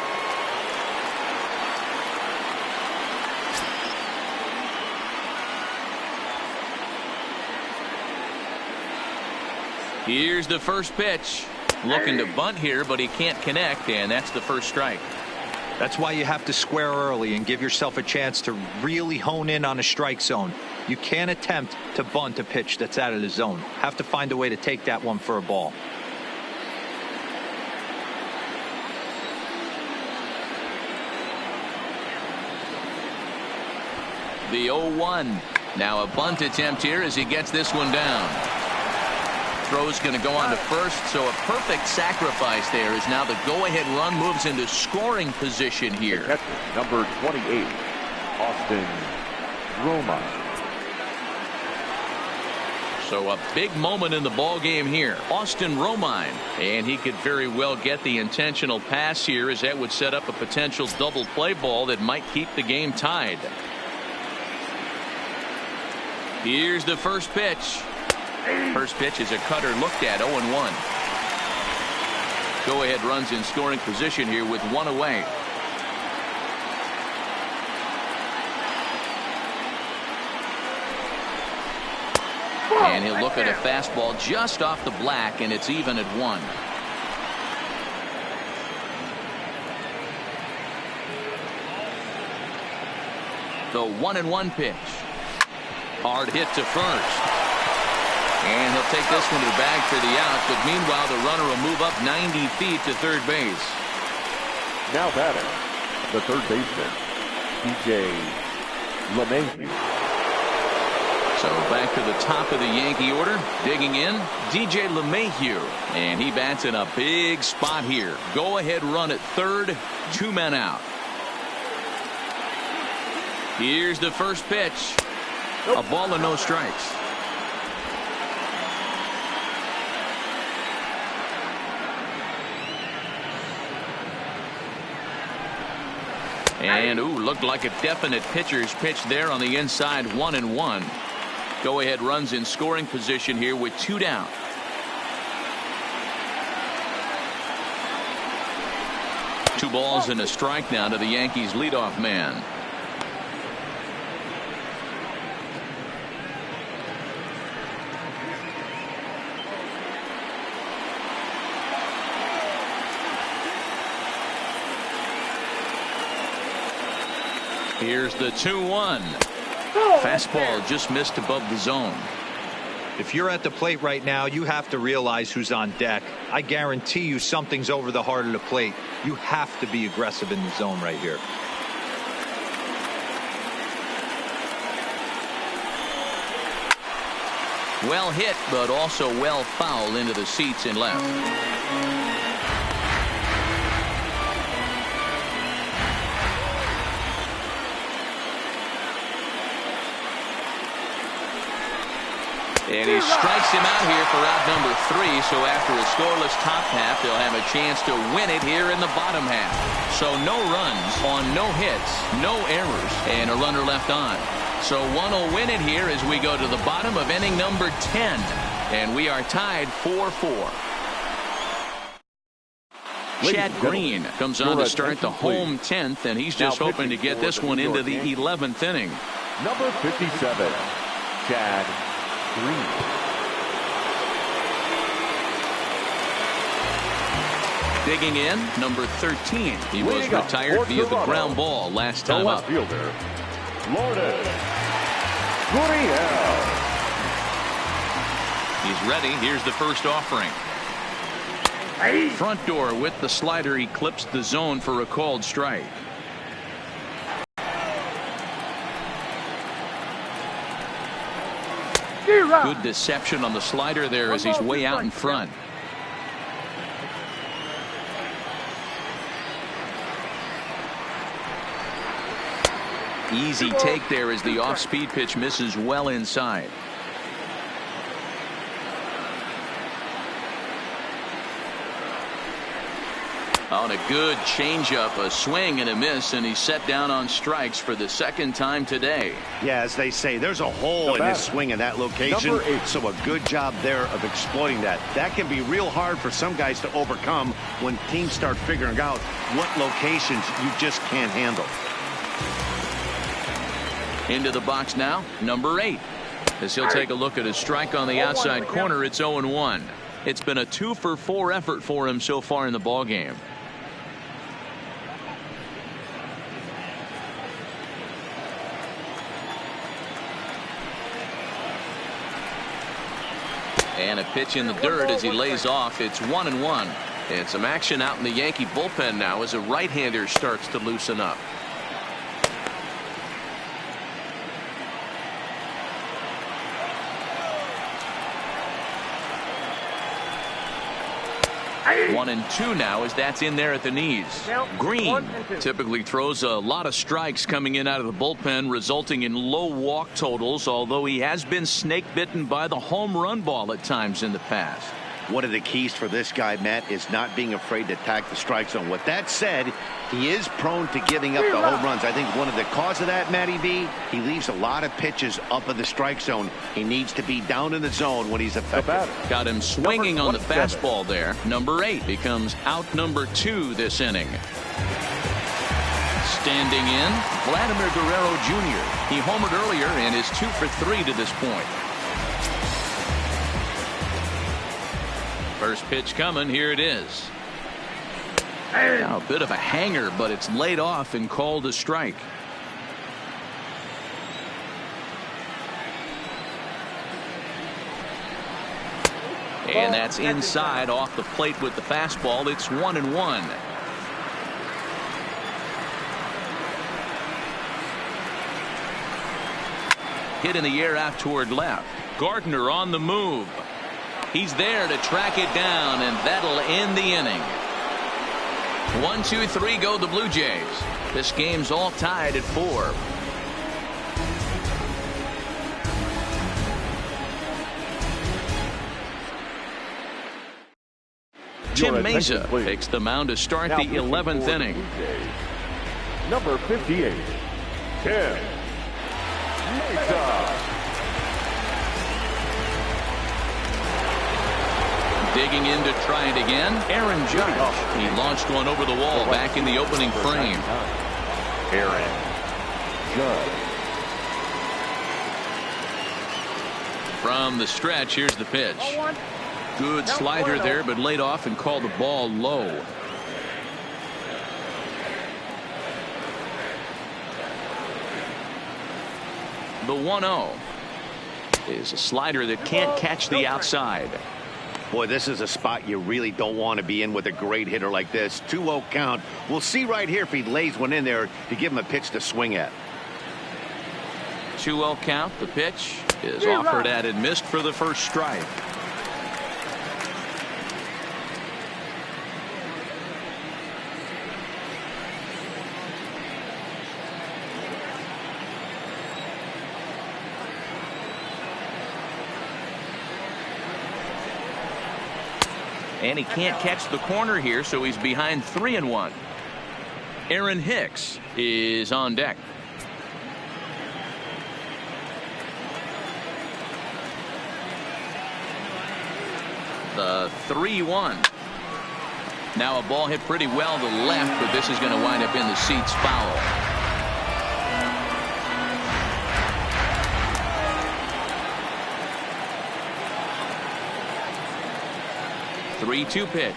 [SPEAKER 2] Here's the first pitch. Looking to bunt here, but he can't connect, and that's the first strike.
[SPEAKER 5] That's why you have to square early and give yourself a chance to really hone in on a strike zone. You can't attempt to bunt a pitch that's out of the zone. Have to find a way to take that one for a ball.
[SPEAKER 2] The 0-1. Now a bunt attempt here as he gets this one down. Throw's going to go on to first, so a perfect sacrifice there as now the go-ahead run moves into scoring position here.
[SPEAKER 4] Catcher, number 28, Austin Roma.
[SPEAKER 2] So a big moment in the ball game here. Austin Romine, and he could very well get the intentional pass here as that would set up a potential double play ball that might keep the game tied. Here's the first pitch. First pitch is a cutter looked at. 0-1. Go ahead runs in scoring position here with one away. And he'll look at a fastball just off the black, and it's even at 1. The 1-1 pitch. Hard hit to first. And he'll take this one to the bag for the out, but meanwhile the runner will move up 90 feet to third base.
[SPEAKER 4] Now batting, the third baseman, DJ LeMahieu.
[SPEAKER 2] So back to the top of the Yankee order. Digging in, DJ LeMahieu. And he bats in a big spot here. Go ahead run at third. 2 men out. Here's the first pitch. A ball and no strikes. And looked like a definite pitcher's pitch there on the inside. 1-1. Go ahead runs in scoring position here with 2 down. Two balls and a strike now to the Yankees leadoff man. Here's the 2-1. Fastball just missed above the zone.
[SPEAKER 5] If you're at the plate right now, you have to realize who's on deck. I guarantee you something's over the heart of the plate. You have to be aggressive in the zone right here.
[SPEAKER 2] Well hit, but also well fouled into the seats and left. And he strikes him out here for out number 3. So after a scoreless top half, they'll have a chance to win it here in the bottom half. So no runs on no hits, no errors, and a runner left on. So one will win it here as we go to the bottom of inning number 10. And we are tied 4-4. Chad Green comes on to start the home 10th, and he's just hoping to get this one into the 11th inning.
[SPEAKER 4] Number 57, Chad Green.
[SPEAKER 2] Digging in, number 13. He was retired via the ground ball last time up.
[SPEAKER 4] Fielder, Lourdes Gurriel.
[SPEAKER 2] He's ready. Here's the first offering. Front door with the slider. He clips the zone for a called strike. Good deception on the slider there as he's way out in front. Easy take there as the off-speed pitch misses well inside. On a good changeup, a swing and a miss, and he's set down on strikes for the second time today.
[SPEAKER 3] Yeah, as they say, there's a hole in his swing in that location, so a good job there of exploiting that. That can be real hard for some guys to overcome when teams start figuring out what locations you just can't handle.
[SPEAKER 2] Into the box now, number 8. As he'll take a look at his strike on the outside corner, it's 0-1. It's been a 2-for-4 effort for him so far in the ballgame. And a pitch in the dirt as he lays off. It's 1-1. And some action out in the Yankee bullpen now as a right-hander starts to loosen up. 1-2 now as that's in there at the knees. Green typically throws a lot of strikes coming in out of the bullpen, resulting in low walk totals, although he has been snake bitten by the home run ball at times in the past.
[SPEAKER 3] One of the keys for this guy, Matt, is not being afraid to attack the strike zone. With that said, he is prone to giving up the home runs. I think one of the cause of that, Matty B, he leaves a lot of pitches up in the strike zone. He needs to be down in the zone when he's effective.
[SPEAKER 2] Got him swinging on the fastball there. Number 8 becomes out number 2 this inning. Standing in, Vladimir Guerrero Jr. He homered earlier and is 2 for 3 to this point. First pitch coming. Here it is. Now a bit of a hanger, but it's laid off and called a strike. And that's inside off the plate with the fastball. It's 1-1. Hit in the air out toward left. Gardner on the move. He's there to track it down, and that'll end the inning. 1, 2, 3 go the Blue Jays. This game's all tied at 4. Tim Meza takes the mound to start the 11th inning.
[SPEAKER 4] Number 58, Tim Meza.
[SPEAKER 2] Digging in to try it again, Aaron Judge. He launched one over the wall back in the opening frame.
[SPEAKER 4] Aaron Judge.
[SPEAKER 2] From the stretch, here's the pitch. Good slider there, but laid off and called the ball low. The 1-0 is a slider that can't catch the outside.
[SPEAKER 3] Boy, this is a spot you really don't want to be in with a great hitter like this. 2-0 count. We'll see right here if he lays one in there to give him a pitch to swing at.
[SPEAKER 2] 2-0 count. The pitch is offered at and missed for the first strike. And he can't catch the corner here, so he's behind 3-1. Aaron Hicks is on deck. The 3-1. Now a ball hit pretty well to the left, but this is going to wind up in the seats foul. Three-2 pitch.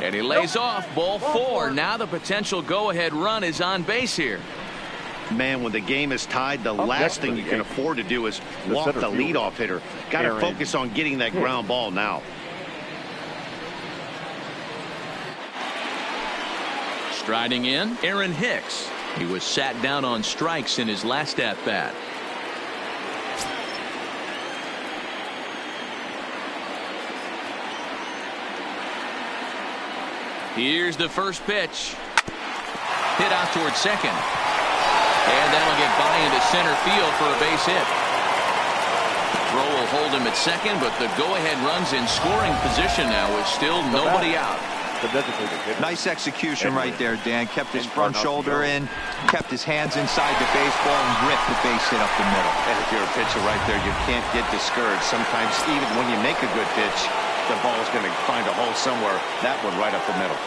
[SPEAKER 2] And he lays off. Ball 4. Now the potential go-ahead run is on base here.
[SPEAKER 3] Man, when the game is tied, the last thing you can afford to do is walk the leadoff hitter. Got to focus on getting that ground ball now.
[SPEAKER 2] Striding in, Aaron Hicks. He was sat down on strikes in his last at-bat. Here's the first pitch. Hit out towards second. And that'll get by into center field for a base hit. Throw will hold him at second, but the go-ahead run's in scoring position now with still nobody out.
[SPEAKER 5] Nice execution right there, Dan. Kept his front shoulder in, kept his hands inside the baseball, and ripped the base hit up the middle.
[SPEAKER 3] And if you're a pitcher right there, you can't get discouraged. Sometimes even when you make a good pitch, the ball is going to find a hole somewhere. That one right up the middle.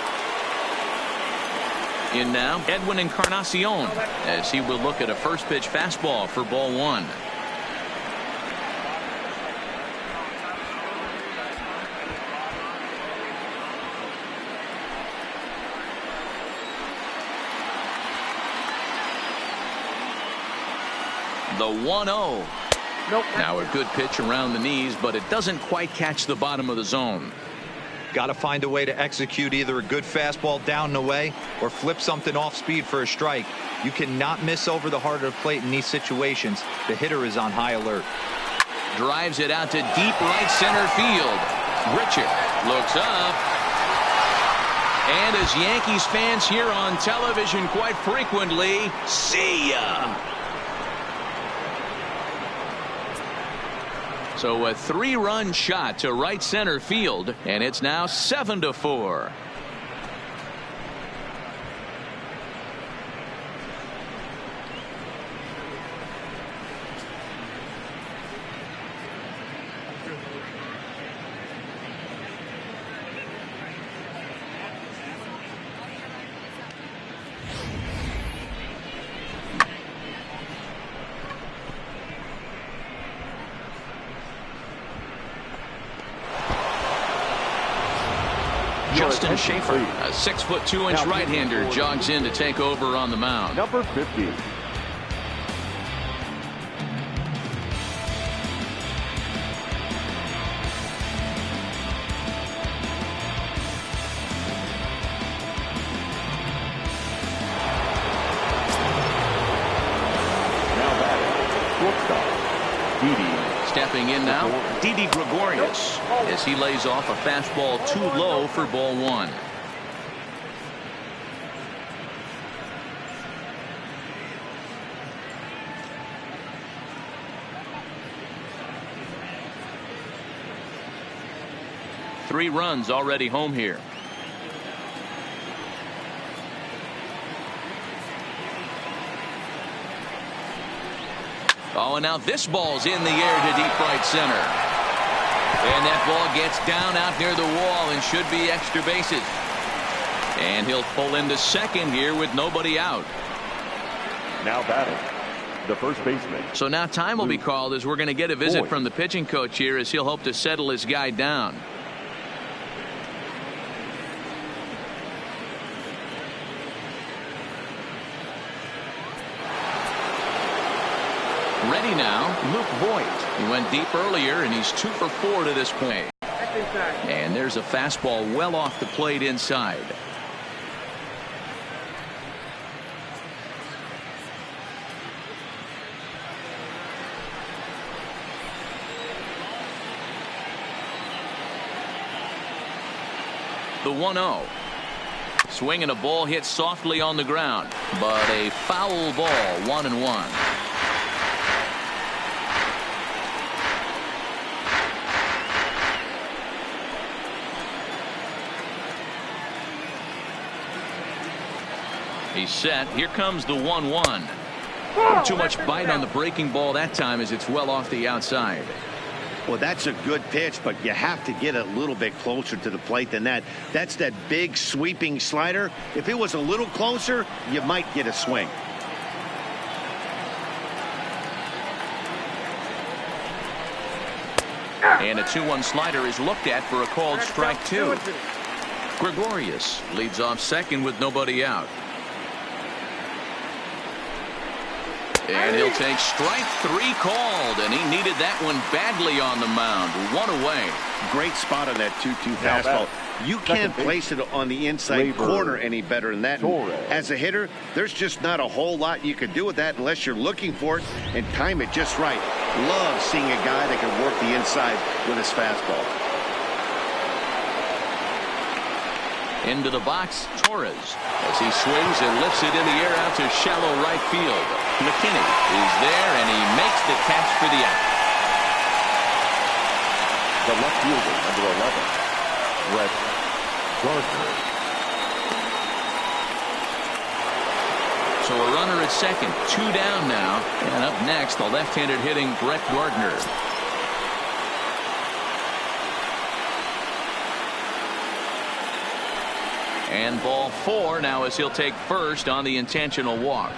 [SPEAKER 2] In now, Edwin Encarnacion, as he will look at a first pitch fastball for ball 1. The 1-0. Now a good pitch around the knees, but it doesn't quite catch the bottom of the zone.
[SPEAKER 5] Got to find a way to execute either a good fastball down and away or flip something off speed for a strike. You cannot miss over the heart of the plate in these situations. The hitter is on high alert.
[SPEAKER 2] Drives it out to deep right center field. Richard looks up, And as Yankees fans hear on television quite frequently, see ya. So a 3-run shot to right center field, and it's now 7-4. Justin Schaefer, a 6'2" right-hander, jogs in to take over on the mound.
[SPEAKER 4] Number 50. Now batting, shortstop, Didi.
[SPEAKER 2] Stepping in now, Didi Gregorius, as he lays off a fastball too low for ball 1. Three runs already home here. Oh, and now this ball's in the air to deep right center. And that ball gets down out near the wall and should be extra bases. And he'll pull into second here with nobody out.
[SPEAKER 4] Now batting, the first baseman.
[SPEAKER 2] So now time will be called as we're going to get a visit from the pitching coach here as he'll hope to settle his guy down. Ready now, Luke Voigt. He went deep earlier, and he's 2 for 4 to this point. And there's a fastball well off the plate inside. The 1-0. Swinging a ball hit softly on the ground, but a foul ball, 1-1. He's set. Here comes the 1-1. Too much bite on the breaking ball that time as it's well off the outside.
[SPEAKER 3] Well, that's a good pitch, but you have to get a little bit closer to the plate than that. That's that big sweeping slider. If it was a little closer, you might get a swing.
[SPEAKER 2] And a 2-1 slider is looked at for a called strike 2. Gregorius leads off second with nobody out. And he'll take strike 3 called, and he needed that one badly on the mound. 1 away.
[SPEAKER 3] Great spot on that 2-2 fastball. You can't place it on the inside corner any better than that. As a hitter, there's just not a whole lot you can do with that unless you're looking for it and time it just right. Love seeing a guy that can work the inside with his fastball.
[SPEAKER 2] Into the box, Torres, as he swings and lifts it in the air out to shallow right field. McKinney is there, and he makes the catch for the out.
[SPEAKER 4] The left fielder, number 11, Brett Gardner.
[SPEAKER 2] So a runner at second, 2 down now, and up next, the left-handed hitting Brett Gardner. And ball 4 now as he'll take first on the intentional walk.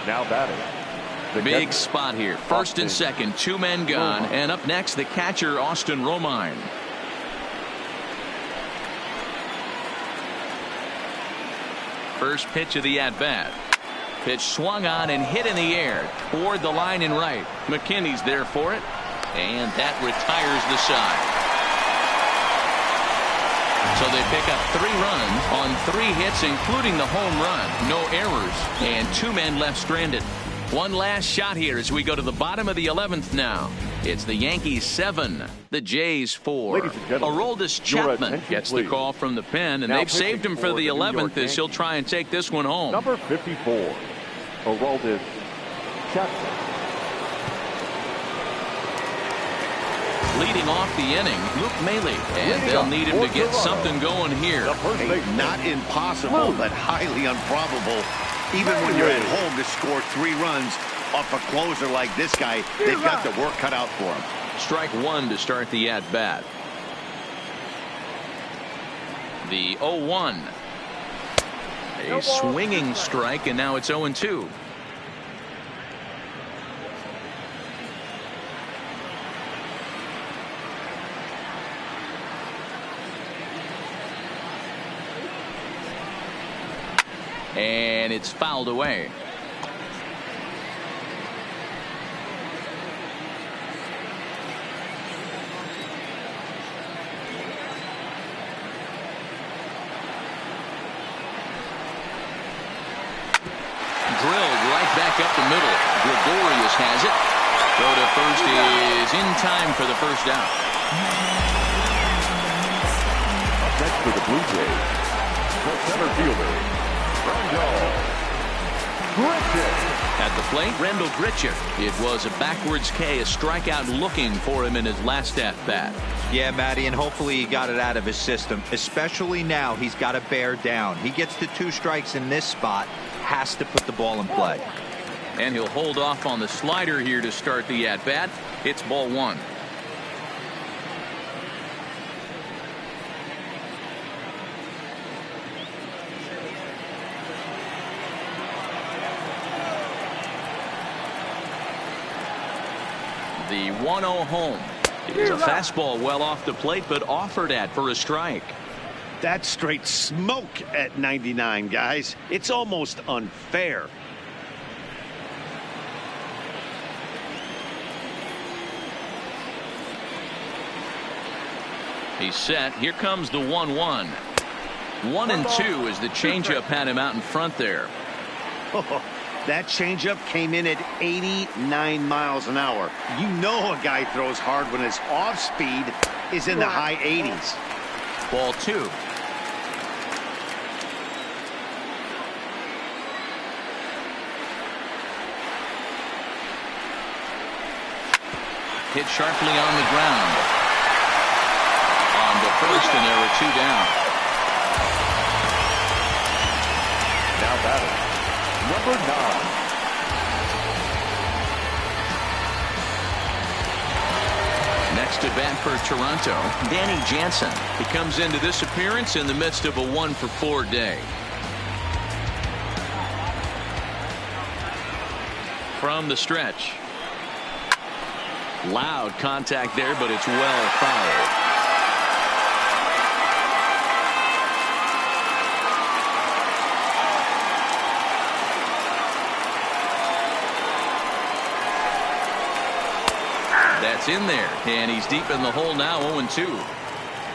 [SPEAKER 4] Now batting.
[SPEAKER 2] Big spot here. First and second, 2 men gone. And up next, the catcher, Austin Romine. First pitch of the at-bat. Pitch swung on and hit in the air toward the line and right. McKinney's there for it. And that retires the side. So they pick up 3 runs on 3 hits, including the home run. No errors, and 2 men left stranded. One last shot here as we go to the bottom of the 11th now. It's the Yankees 7, the Jays 4. Aroldis Chapman gets the call from the pen, and they've saved him for the 11th as he'll try and take this one home.
[SPEAKER 4] Number 54, Aroldis Chapman.
[SPEAKER 2] Leading off the inning, Luke Mlb, and they'll need him to get something going here.
[SPEAKER 3] Hey, not impossible, but highly improbable. Even when you're at home to score 3 runs off a closer like this guy, they've got the work cut out for him.
[SPEAKER 2] Strike 1 to start the at-bat. The 0-1. A swinging strike, and now it's 0-2. And it's fouled away. Drilled right back up the middle. Gregorius has it. Throw to first is in time for the first out.
[SPEAKER 4] Up next for the Blue Jays, the center fielder,
[SPEAKER 2] At the plate, Rendell Grichuk. It was a backwards K, a strikeout looking for him in his last at-bat.
[SPEAKER 5] Yeah, Matty, and hopefully he got it out of his system, especially now he's got to bear down. He gets the 2 strikes in this spot, has to put the ball in play.
[SPEAKER 2] And he'll hold off on the slider here to start the at-bat. It's ball 1. The 1-0 home. It is a fastball well off the plate, but offered at for a strike.
[SPEAKER 3] That's straight smoke at 99, guys. It's almost unfair.
[SPEAKER 2] He's set. Here comes the 1-1. 1-2 as the changeup had him out in front there.
[SPEAKER 3] That changeup came in at 89 miles an hour. You know a guy throws hard when his off speed is in the high 80s.
[SPEAKER 2] Ball 2. Hit sharply on the ground. On to first, and there are 2 down.
[SPEAKER 4] Now batting, number 9.
[SPEAKER 2] Next to bat for Toronto, Danny Jansen. He comes into this appearance in the midst of a 1-for-4 day. From the stretch. Loud contact there, but it's well fouled. That's in there, and he's deep in the hole now. 0-2.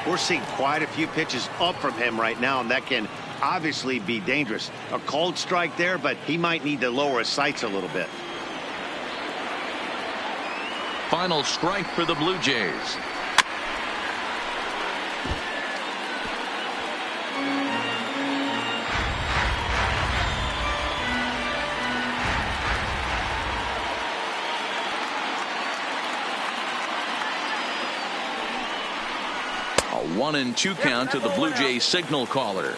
[SPEAKER 3] We're seeing quite a few pitches up from him right now, and that can obviously be dangerous. A cold strike there, but he might need to lower his sights a little bit.
[SPEAKER 2] Final strike for the Blue Jays. A 1-2 count to the Blue Jays signal caller.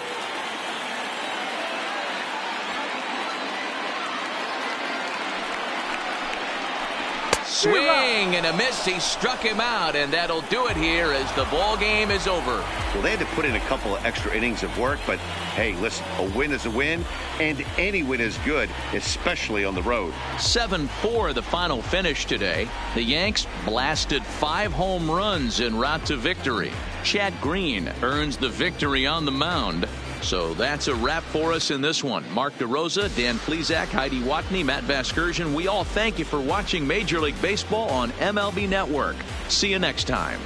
[SPEAKER 2] Swing and a miss. He struck him out, and that'll do it here as the ball game is over.
[SPEAKER 3] Well, they had to put in a couple of extra innings of work, but hey, listen, a win is a win, and any win is good, especially on the road.
[SPEAKER 2] 7-4 the final finish today. The Yanks blasted 5 home runs en route to victory. Chad Green earns the victory on the mound. So that's a wrap for us in this one. Mark DeRosa, Dan Plesac, Heidi Watney, Matt Vasgersian. We all thank you for watching Major League Baseball on MLB Network. See you next time.